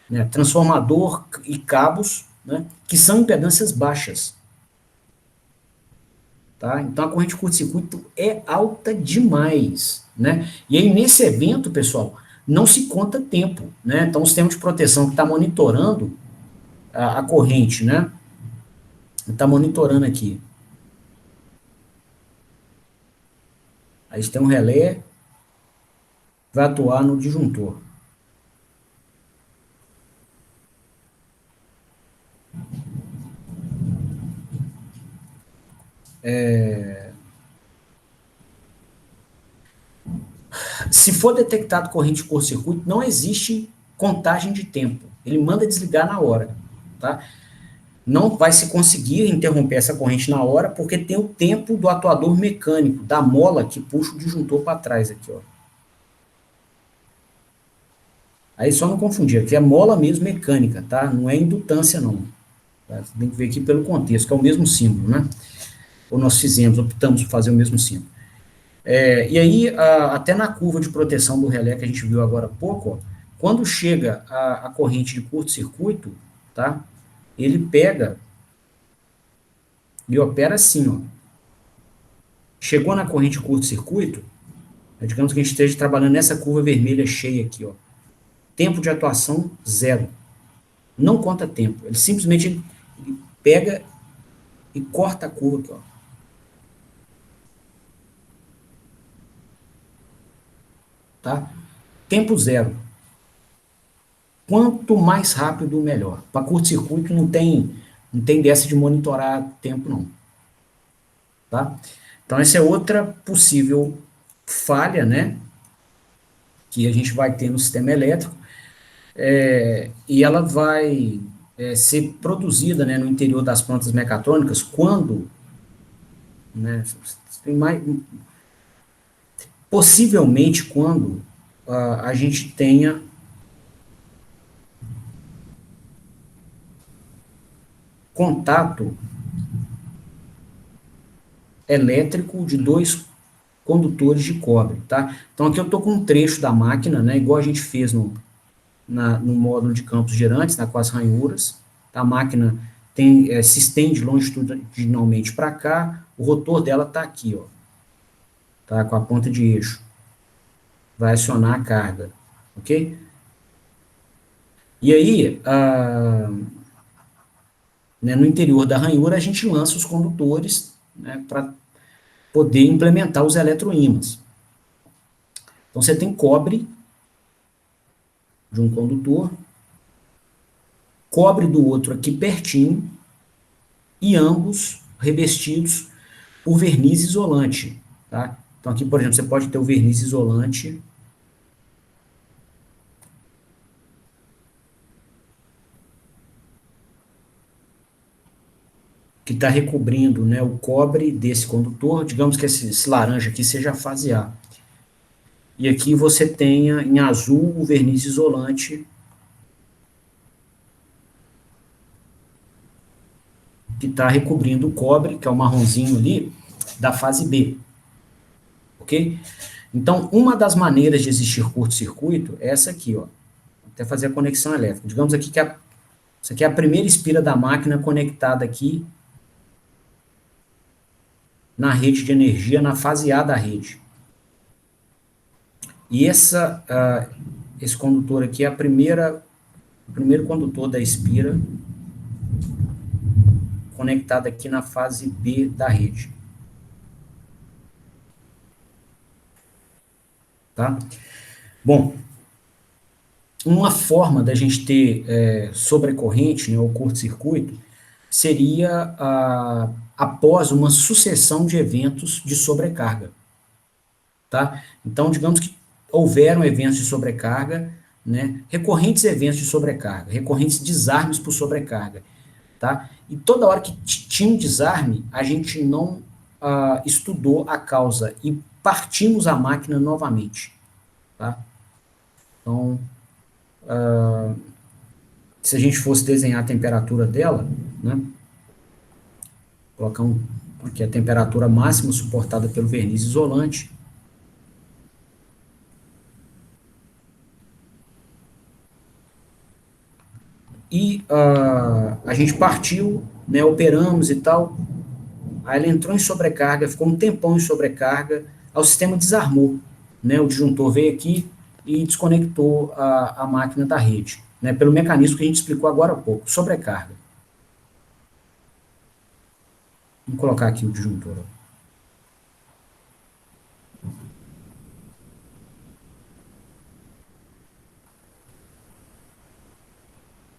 né, transformador e cabos, né, que são impedâncias baixas. Tá? Então, a corrente de curto-circuito é alta demais. Né? E aí, nesse evento, pessoal, não se conta tempo. Né? Então, o sistema de proteção que está monitorando a corrente, né, está monitorando aqui. Aí tem um relé, vai atuar no disjuntor. Se for detectado corrente de curto-circuito, não existe contagem de tempo. Ele manda desligar na hora. Tá? Não vai se conseguir interromper essa corrente na hora, porque tem o tempo do atuador mecânico, da mola que puxa o disjuntor para trás aqui, ó. Aí só não confundir, aqui é mola mesmo mecânica, tá? Não é indutância, não. Tá? Você tem que ver aqui pelo contexto, que é o mesmo símbolo, né? Ou nós optamos por fazer o mesmo símbolo. E aí, até na curva de proteção do relé que a gente viu agora há pouco, ó, Quando chega a corrente de curto-circuito, tá? Ele pega e opera assim, ó. Chegou na corrente de curto-circuito, digamos que a gente esteja trabalhando nessa curva vermelha cheia aqui, ó. Tempo de atuação, 0. Não conta tempo. Ele simplesmente ele pega e corta a curva aqui, ó. Tá? Tempo 0. Quanto mais rápido, melhor. Para curto-circuito não tem dessa de monitorar tempo, não. Tá? Então, essa é outra possível falha, né, que a gente vai ter no sistema elétrico, e ela vai ser produzida, né, no interior das plantas mecatrônicas quando, né, tem mais, possivelmente quando a gente tenha contato elétrico de dois condutores de cobre, tá? Então aqui eu estou com um trecho da máquina, né, igual a gente fez no módulo de campos gerantes, com as ranhuras. A máquina se estende longitudinalmente para cá, o rotor dela está aqui, ó, tá, com a ponta de eixo. Vai acionar a carga, ok? E aí, né, no interior da ranhura, a gente lança os condutores, né, para poder implementar os eletroímãs. Então, você tem cobre de um condutor, cobre do outro aqui pertinho, e ambos revestidos por verniz isolante, tá? Então, aqui, por exemplo, você pode ter o verniz isolante que está recobrindo, né, o cobre desse condutor. Digamos que esse laranja aqui seja a fase A. E aqui você tenha em azul o verniz isolante que está recobrindo o cobre, que é o marronzinho ali, da fase B. Ok? Então, uma das maneiras de existir curto-circuito é essa aqui, ó. Até fazer a conexão elétrica. Digamos aqui que isso aqui é a primeira espira da máquina conectada aqui na rede de energia, na fase A da rede. E esse condutor aqui é o primeiro condutor da espira conectado aqui na fase B da rede. Tá? Bom, uma forma da gente ter sobrecorrente, né, ou curto-circuito, seria após uma sucessão de eventos de sobrecarga. Tá? Então, digamos que houveram eventos de sobrecarga, né, recorrentes eventos de sobrecarga, recorrentes desarmes por sobrecarga. Tá? E toda hora que tinha um desarme, a gente não estudou a causa e partimos a máquina novamente. Tá? Então, se a gente fosse desenhar a temperatura dela, né, colocar aqui a temperatura máxima suportada pelo verniz isolante, e a gente partiu, né, operamos e tal, aí ela entrou em sobrecarga, ficou um tempão em sobrecarga, aí o sistema desarmou, né, o disjuntor veio aqui e desconectou a máquina da rede, né, pelo mecanismo que a gente explicou agora há pouco, sobrecarga. Vamos colocar aqui o disjuntor.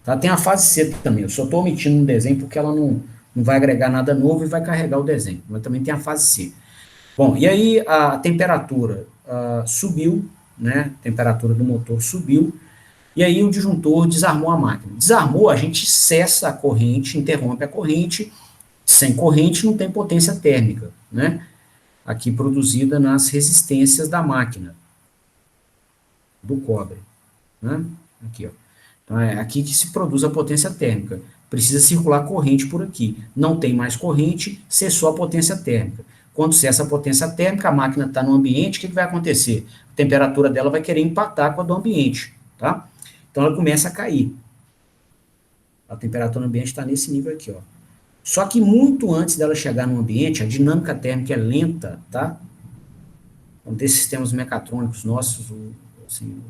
Tá? Tem a fase C também, eu só estou omitindo um desenho porque ela não vai agregar nada novo e vai carregar o desenho, mas também tem a fase C. Bom, e aí a temperatura subiu, né, a temperatura do motor subiu, e aí o disjuntor desarmou a máquina. Desarmou, a gente cessa a corrente, interrompe a corrente, sem corrente não tem potência térmica, né, aqui produzida nas resistências da máquina, do cobre, né, aqui, ó. Então, é aqui que se produz a potência térmica. Precisa circular corrente por aqui. Não tem mais corrente, cessou a potência térmica. Quando cessa a potência térmica, a máquina está no ambiente, o que vai acontecer? A temperatura dela vai querer empatar com a do ambiente, tá? Então ela começa a cair. A temperatura ambiente está nesse nível aqui, ó. Só que muito antes dela chegar no ambiente, a dinâmica térmica é lenta, tá? Então, desses sistemas mecatrônicos nossos, assim,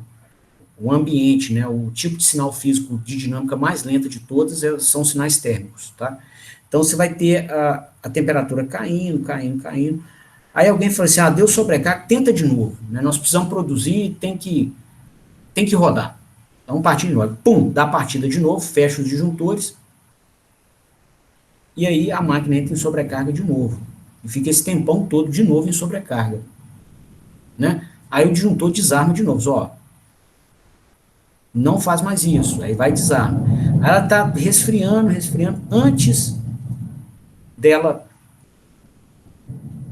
o ambiente, né, o tipo de sinal físico de dinâmica mais lenta de todas são sinais térmicos, tá? Então você vai ter a temperatura caindo, caindo, caindo. Aí alguém fala assim, deu sobrecarga, tenta de novo, né? Nós precisamos produzir, tem que rodar. Então partir de novo, pum, dá a partida de novo, fecha os disjuntores, e aí a máquina entra em sobrecarga de novo. E fica esse tempão todo de novo em sobrecarga. Né? Aí o disjuntor desarma de novo, ó, não faz mais isso, aí vai desarma. Aí ela está resfriando, resfriando, antes dela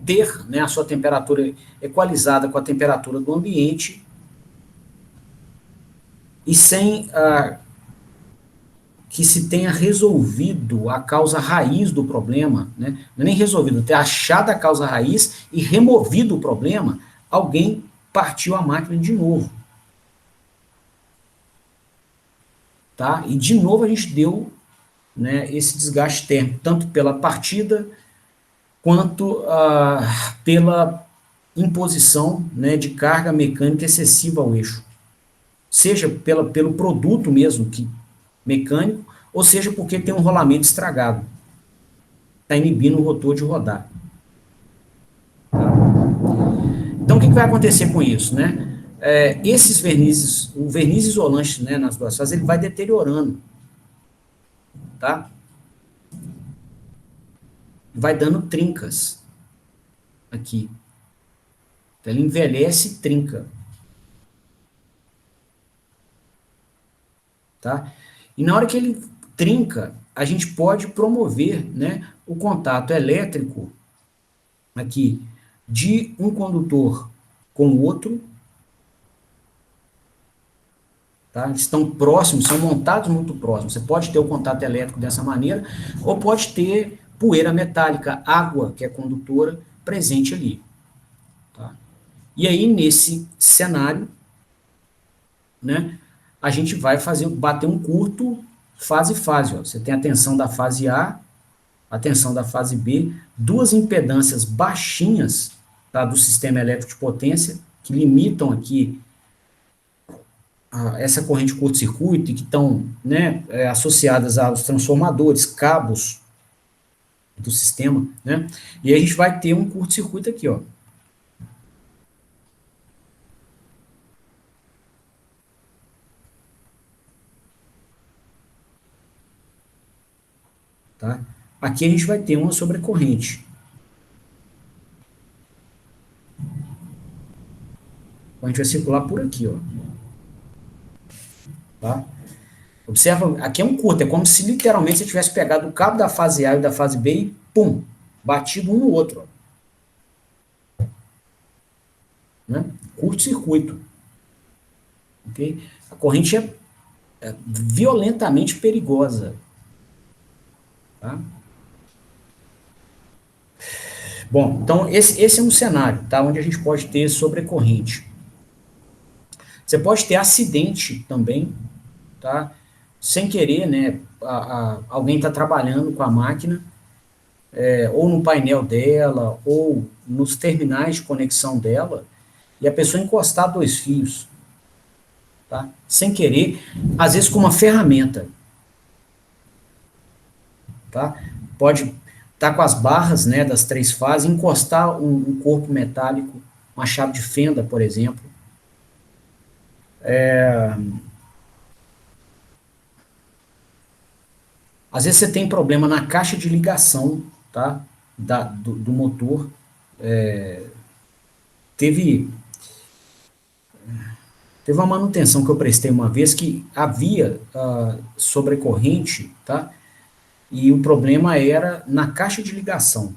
ter, né, a sua temperatura equalizada com a temperatura do ambiente e sem que se tenha resolvido a causa raiz do problema, né? Não é nem resolvido, ter achado a causa raiz e removido o problema, alguém partiu a máquina de novo. Tá? E de novo a gente deu, né, esse desgaste térmico, tanto pela partida quanto pela imposição, né, de carga mecânica excessiva ao eixo. Seja pelo produto mesmo, mecânico, ou seja porque tem um rolamento estragado. Está inibindo o rotor de rodar. Tá? Então, o que vai acontecer com isso? Né? Esses vernizes, o verniz isolante, né, nas duas fases, ele vai deteriorando. Tá? Vai dando trincas aqui. Então, ele envelhece e trinca. Tá? E na hora que ele trinca, a gente pode promover, né, o contato elétrico aqui de um condutor com o outro. Tá? Eles estão próximos, são montados muito próximos. Você pode ter o contato elétrico dessa maneira, ou pode ter poeira metálica, água, que é condutora, presente ali. Tá? E aí, nesse cenário, né, a gente vai bater um curto fase. Ó. Você tem a tensão da fase a tensão da fase B, duas impedâncias baixinhas, tá, do sistema elétrico de potência, que limitam aqui essa corrente curto-circuito e que estão, né, associadas aos transformadores, cabos do sistema, né, e a gente vai ter um curto-circuito aqui, ó. Tá? Aqui a gente vai ter uma sobrecorrente. A gente vai circular por aqui, ó. Tá? Observa, aqui é um curto, é como se literalmente você tivesse pegado o cabo da fase A e da fase B e, pum, batido um no outro. Ó. Né? Curto-circuito. Okay? A corrente é violentamente perigosa. Tá? Bom, então esse é um cenário, tá, onde a gente pode ter sobrecorrente. Você pode ter acidente também, tá? Sem querer, né? Alguém está trabalhando com a máquina, ou no painel dela, ou nos terminais de conexão dela, e a pessoa encostar dois fios, tá? Sem querer, às vezes com uma ferramenta, tá? Pode estar com as barras, né, das três fases, encostar um corpo metálico, uma chave de fenda, por exemplo. Às vezes você tem problema na caixa de ligação, tá? Do motor. Teve uma manutenção que eu prestei uma vez que havia sobrecorrente, tá? E o problema era na caixa de ligação.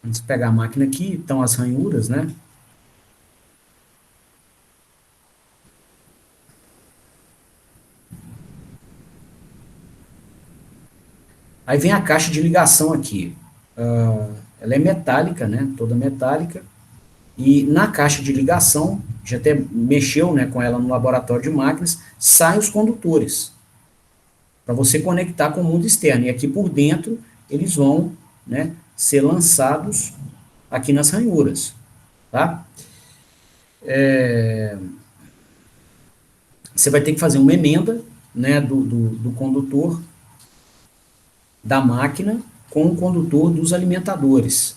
Vamos pegar a máquina aqui, estão as ranhuras, né? Aí vem a caixa de ligação aqui. Ela é metálica, né? Toda metálica. E na caixa de ligação já até mexeu, né, com ela no laboratório de máquinas, saem os condutores, para você conectar com o mundo externo. E aqui por dentro, eles vão, né, ser lançados aqui nas ranhuras. Tá? Você vai ter que fazer uma emenda, né, do condutor da máquina com o condutor dos alimentadores.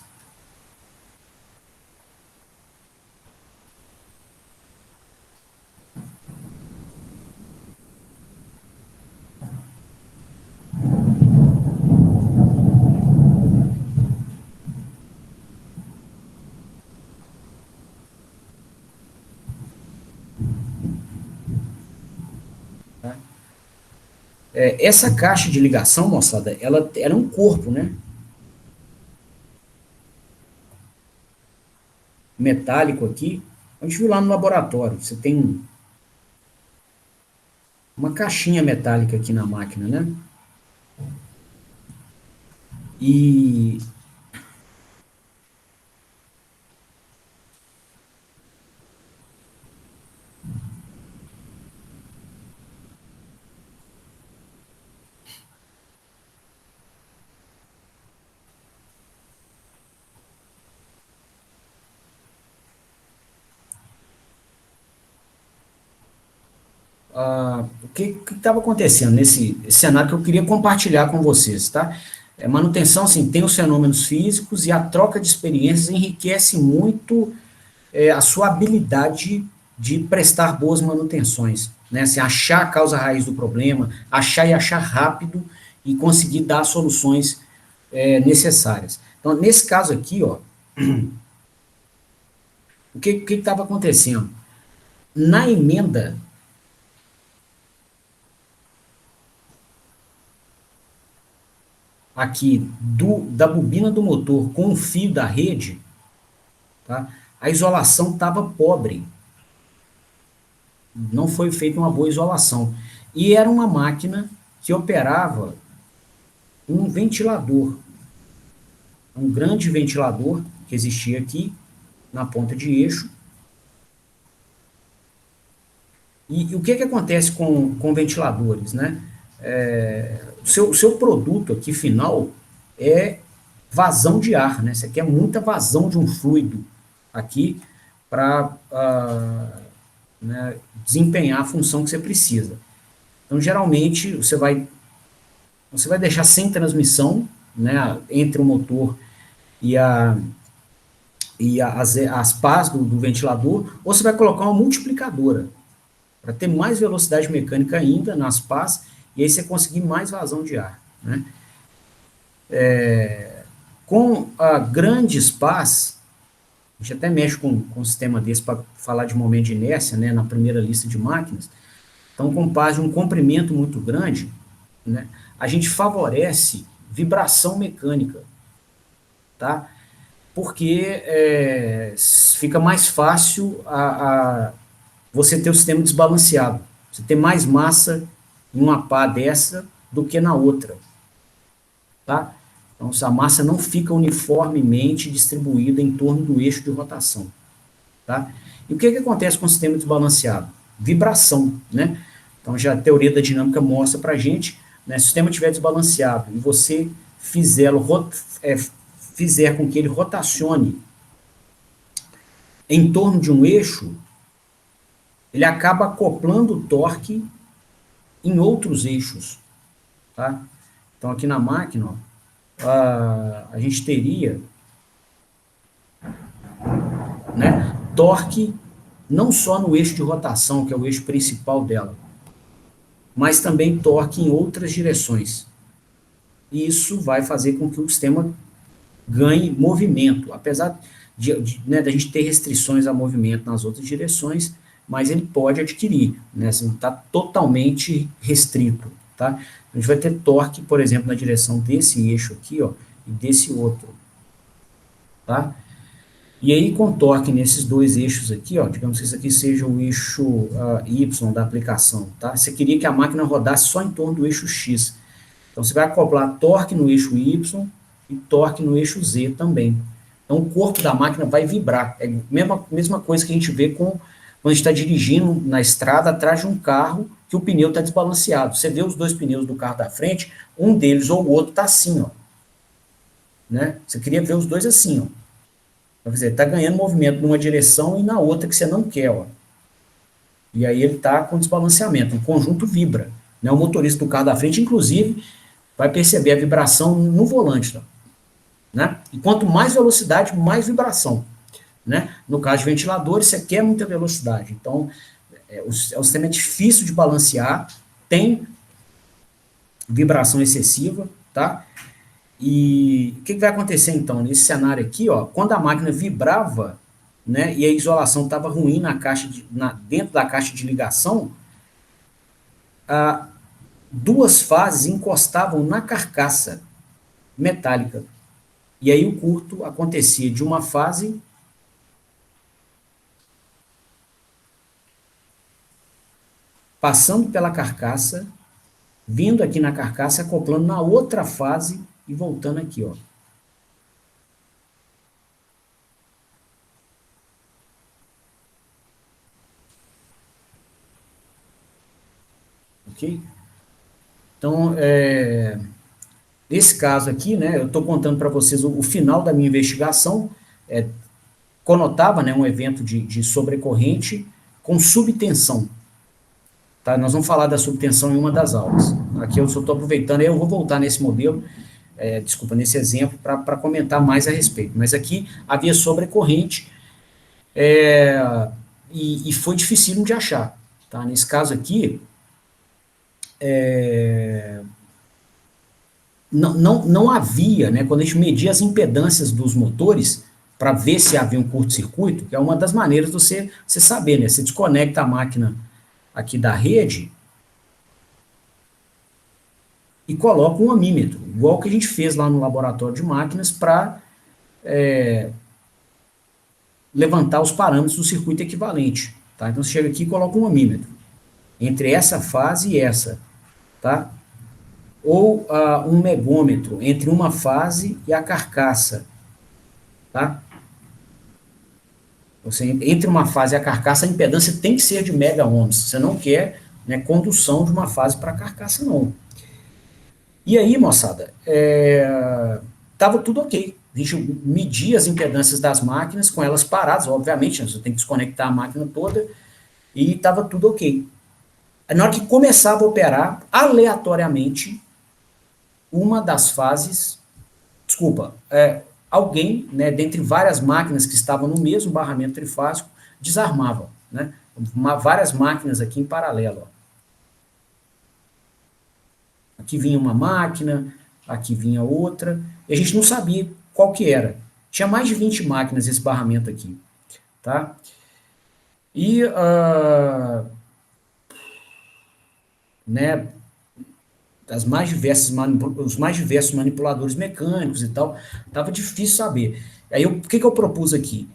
Essa caixa de ligação, moçada, ela é um corpo, né? Metálico aqui. A gente viu lá no laboratório. Você tem uma caixinha metálica aqui na máquina, né? E o que estava acontecendo nesse cenário que eu queria compartilhar com vocês, tá? Manutenção, assim, tem os fenômenos físicos e a troca de experiências enriquece muito a sua habilidade de prestar boas manutenções, né? Assim, achar a causa raiz do problema, achar rápido e conseguir dar as soluções necessárias. Então, nesse caso aqui, ó, o que estava acontecendo? Na emenda aqui da bobina do motor com o fio da rede, tá? A isolação estava pobre. Não foi feita uma boa isolação. E era uma máquina que operava um ventilador, um grande ventilador que existia aqui na ponta de eixo. E o que acontece com ventiladores, né? O seu produto aqui final é vazão de ar, né? Você quer muita vazão de um fluido aqui para né, desempenhar a função que você precisa. Então, geralmente, você vai deixar sem transmissão, né, entre o motor e as pás do ventilador, ou você vai colocar uma multiplicadora para ter mais velocidade mecânica ainda nas pás, e aí você conseguir mais vazão de ar, né? Com grandes pás, a gente até mexe com um sistema desse para falar de momento de inércia, né, na primeira lista de máquinas. Então, com pás de um comprimento muito grande, né, a gente favorece vibração mecânica, tá? Porque fica mais fácil você ter o sistema desbalanceado. Você tem mais massa em uma pá dessa do que na outra, tá? Então, a massa não fica uniformemente distribuída em torno do eixo de rotação, tá? E o que acontece com o sistema desbalanceado? Vibração, né? Então, já a teoria da dinâmica mostra para a gente, né, se o sistema estiver desbalanceado e você fizer com que ele rotacione em torno de um eixo, ele acaba acoplando o torque em outros eixos, tá? Então, aqui na máquina, ó, a gente teria, né, torque não só no eixo de rotação, que é o eixo principal dela, mas também torque em outras direções. E isso vai fazer com que o sistema ganhe movimento, apesar né, da gente ter restrições a movimento nas outras direções, mas ele pode adquirir, né, assim, não está totalmente restrito, tá? A gente vai ter torque, por exemplo, na direção desse eixo aqui, ó, e desse outro, tá? E aí, com torque nesses dois eixos aqui, ó, digamos que isso aqui seja o eixo Y da aplicação, tá? Você queria que a máquina rodasse só em torno do eixo X. Então, você vai acoplar torque no eixo Y e torque no eixo Z também. Então, o corpo da máquina vai vibrar. É a mesma coisa que a gente vê com quando a gente está dirigindo na estrada atrás de um carro que o pneu está desbalanceado. Você vê os dois pneus do carro da frente, um deles ou o outro está assim, ó. Né? Você queria ver os dois assim, ó. Quer dizer, está ganhando movimento numa direção e na outra que você não quer, ó. E aí ele está com desbalanceamento, o conjunto vibra. Né? O motorista do carro da frente, inclusive, vai perceber a vibração no volante. Tá? Né? E quanto mais velocidade, mais vibração. Né? No caso de ventiladores, você quer muita velocidade. Então, o sistema é difícil de balancear, tem vibração excessiva, tá? E o que vai acontecer então nesse cenário aqui, ó? Quando a máquina vibrava, né, e a isolação estava ruim dentro da caixa de ligação, duas fases encostavam na carcaça metálica. E aí o curto acontecia de uma fase passando pela carcaça, vindo aqui na carcaça, acoplando na outra fase e voltando aqui, ó. Ok? Então, nesse caso aqui, né, eu estou contando para vocês o final da minha investigação, conotava, né, um evento de sobrecorrente com subtensão. Tá? Nós vamos falar da subtensão em uma das aulas. Aqui eu só estou aproveitando, eu vou voltar nesse modelo, nesse exemplo, para comentar mais a respeito. Mas aqui havia sobrecorrente e foi dificílimo de achar. Tá? Nesse caso aqui, não havia, né, quando a gente media as impedâncias dos motores, para ver se havia um curto-circuito, que é uma das maneiras de você saber, né? Você desconecta a máquina aqui da rede e coloca um amímetro, igual que a gente fez lá no laboratório de máquinas para levantar os parâmetros do circuito equivalente. Tá? Então você chega aqui e coloca um amímetro entre essa fase e essa. Tá? Ou um megômetro entre uma fase e a carcaça. Tá? Entre uma fase e a carcaça, a impedância tem que ser de mega-ohms. Você não quer, né, condução de uma fase para a carcaça, não. E aí, moçada, estava tudo ok. A gente media as impedâncias das máquinas com elas paradas, obviamente, né, você tem que desconectar a máquina toda, e estava tudo ok. Na hora que começava a operar, aleatoriamente, uma das fases, alguém, né, dentre várias máquinas que estavam no mesmo barramento trifásico, desarmava, né? Várias máquinas aqui em paralelo. Ó. Aqui vinha uma máquina, aqui vinha outra, e a gente não sabia qual que era. Tinha mais de 20 máquinas esse barramento aqui, tá? E, né, os mais diversos manipuladores mecânicos e tal, estava difícil saber. Aí, o que eu propus aqui?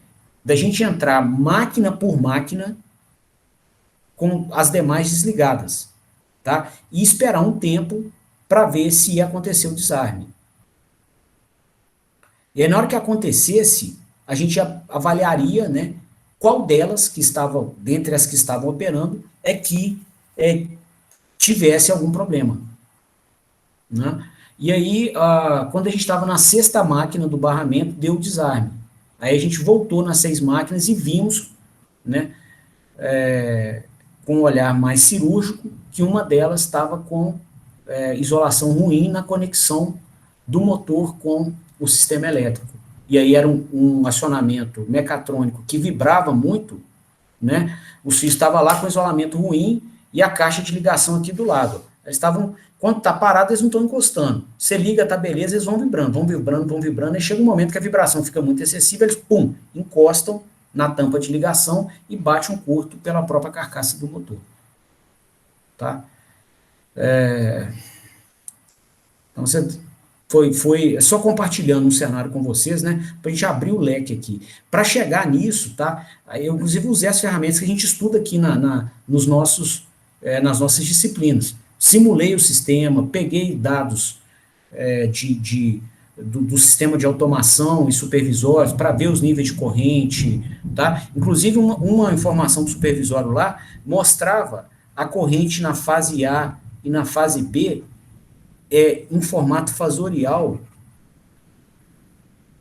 Da gente entrar máquina por máquina com as demais desligadas, tá? E esperar um tempo para ver se ia acontecer o desarme. E aí, na hora que acontecesse, a gente avaliaria, né, qual delas que estavam, dentre as que estavam operando, que tivesse algum problema. Né? E aí, quando a gente estava na sexta máquina do barramento, deu o desarme. Aí a gente voltou nas 6 máquinas e vimos, né, com um olhar mais cirúrgico, que uma delas estava com isolação ruim na conexão do motor com o sistema elétrico. E aí era um acionamento mecatrônico que vibrava muito, né? O fio estava lá com isolamento ruim e a caixa de ligação aqui do lado. Eles estavam, quando está parado, eles não estão encostando. Você liga, tá beleza, eles vão vibrando, aí chega um momento que a vibração fica muito excessiva, eles, encostam na tampa de ligação e bate um curto pela própria carcaça do motor. Tá? Então, foi só compartilhando um cenário com vocês, né, para a gente abrir o leque aqui. Para chegar nisso, tá, eu, inclusive, usei as ferramentas que a gente estuda aqui nas nossas disciplinas. Simulei o sistema, peguei dados do sistema de automação e supervisórios para ver os níveis de corrente, tá? Inclusive, uma informação do supervisório lá mostrava a corrente na fase A e na fase B em formato fasorial,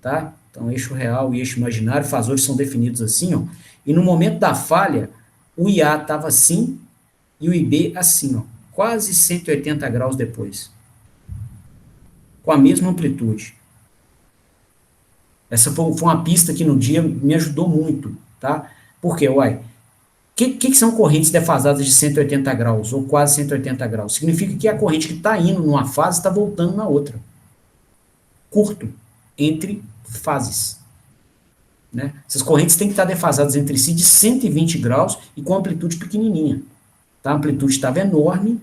tá? Então, eixo real e eixo imaginário, fasores são definidos assim, ó, e no momento da falha, o IA estava assim e o IB assim, ó, quase 180 graus depois, com a mesma amplitude. Essa foi uma pista que no dia me ajudou muito, tá? Por quê, uai? O que são correntes defasadas de 180 graus, ou quase 180 graus? Significa que a corrente que está indo numa fase está voltando na outra. Curto, entre fases. Né? Essas correntes têm que estar defasadas entre si de 120 graus e com amplitude pequenininha. Tá? A amplitude estava enorme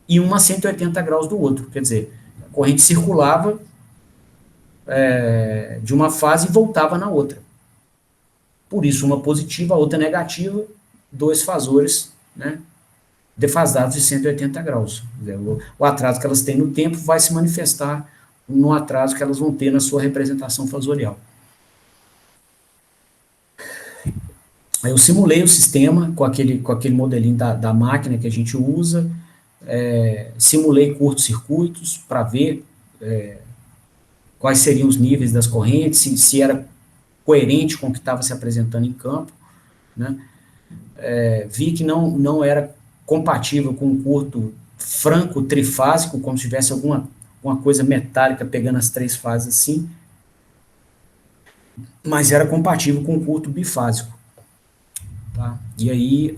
e uma a 180 graus do outro. Quer dizer, a corrente circulava de uma fase e voltava na outra. Por isso, uma positiva, a outra negativa, dois fasores, né, defasados de 180 graus. O atraso que elas têm no tempo vai se manifestar no atraso que elas vão ter na sua representação fasorial. Aí eu simulei o sistema com aquele modelinho da máquina que a gente usa, simulei curtos-circuitos para ver quais seriam os níveis das correntes, se era coerente com o que estava se apresentando em campo, né? Vi que não era compatível com um curto franco trifásico, como se tivesse alguma coisa metálica pegando as três fases assim, mas era compatível com um curto bifásico. Tá? E aí,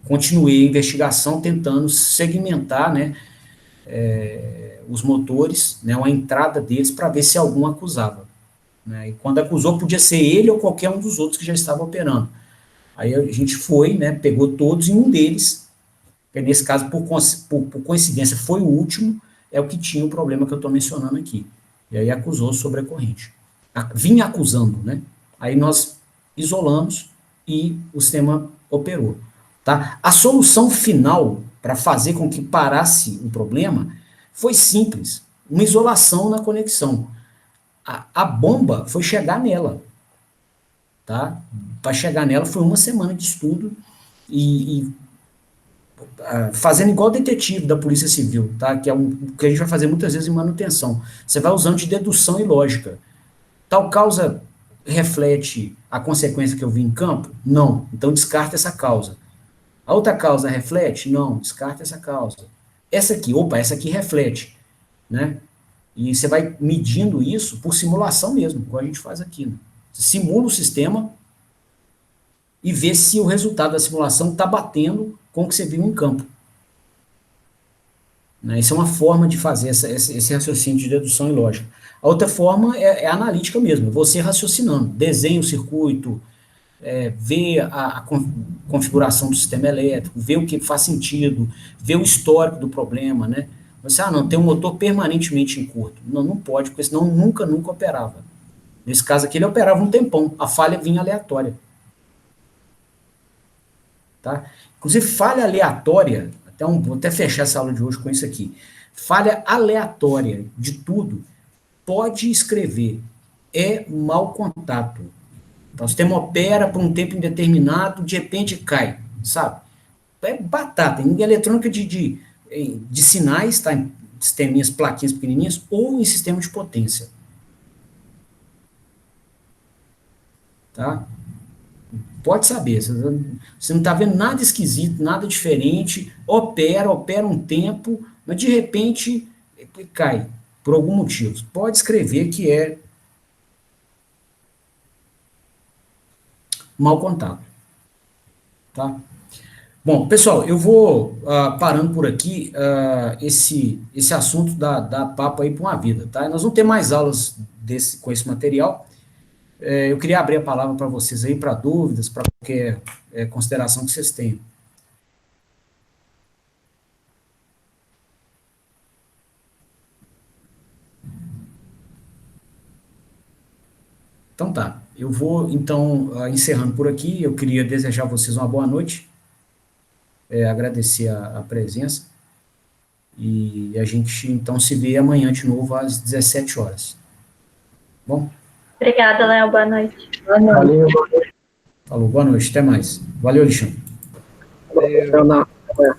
continuei a investigação tentando segmentar, né, os motores, né, a entrada deles, para ver se algum acusava. Né? E quando acusou, podia ser ele ou qualquer um dos outros que já estava operando. Aí a gente foi, né, pegou todos, e um deles, que nesse caso, por coincidência, foi o último, é o que tinha o problema que eu estou mencionando aqui. E aí acusou sobre a corrente. Vinha acusando, né? Aí nós isolamos e o sistema operou. Tá? A solução final para fazer com que parasse o problema foi simples, uma isolação na conexão. A bomba foi chegar nela. Tá? Para chegar nela foi uma semana de estudo e fazendo igual o detetive da Polícia Civil, tá? Que é o que a gente vai fazer muitas vezes em manutenção. Você vai usando de dedução e lógica. Tal causa reflete a consequência que eu vi em campo? Não. Então descarta essa causa. A outra causa reflete? Não. Descarta essa causa. Essa aqui reflete, né? E você vai medindo isso por simulação mesmo, como a gente faz aqui, né? Você simula o sistema e vê se o resultado da simulação está batendo com o que você viu em campo. Né? Isso é uma forma de fazer esse raciocínio de dedução e lógica. A outra forma é analítica mesmo, você raciocinando, desenha o circuito, vê a configuração do sistema elétrico, vê o que faz sentido, vê o histórico do problema, né? Você, não, tem um motor permanentemente em curto. Não pode, porque senão nunca operava. Nesse caso aqui, ele operava um tempão, a falha vinha aleatória. Tá? Inclusive, falha aleatória, vou até fechar essa aula de hoje com isso aqui, falha aleatória de tudo, pode escrever, é mau contato. Então, o sistema opera por um tempo indeterminado, de repente cai, sabe? É batata, em eletrônica de sinais, tá? Em sisteminhas, plaquinhas pequenininhas, ou em sistema de potência. Tá? Pode saber, você não está vendo nada esquisito, nada diferente, opera um tempo, mas de repente cai, por algum motivo. Pode escrever que é mau contato. Tá? Bom, pessoal, eu vou parando por aqui, esse assunto dá papo aí para uma vida, tá? Nós vamos ter mais aulas com esse material. Eu queria abrir a palavra para vocês aí, para dúvidas, para qualquer consideração que vocês tenham. Então tá, eu vou então encerrando por aqui. Eu queria desejar a vocês uma boa noite, agradecer a presença. E a gente, então, se vê amanhã de novo às 17 horas. Bom? Obrigada, Léo. Boa noite. Valeu. Falou, boa noite, até mais. Valeu, Alexandre. Valeu.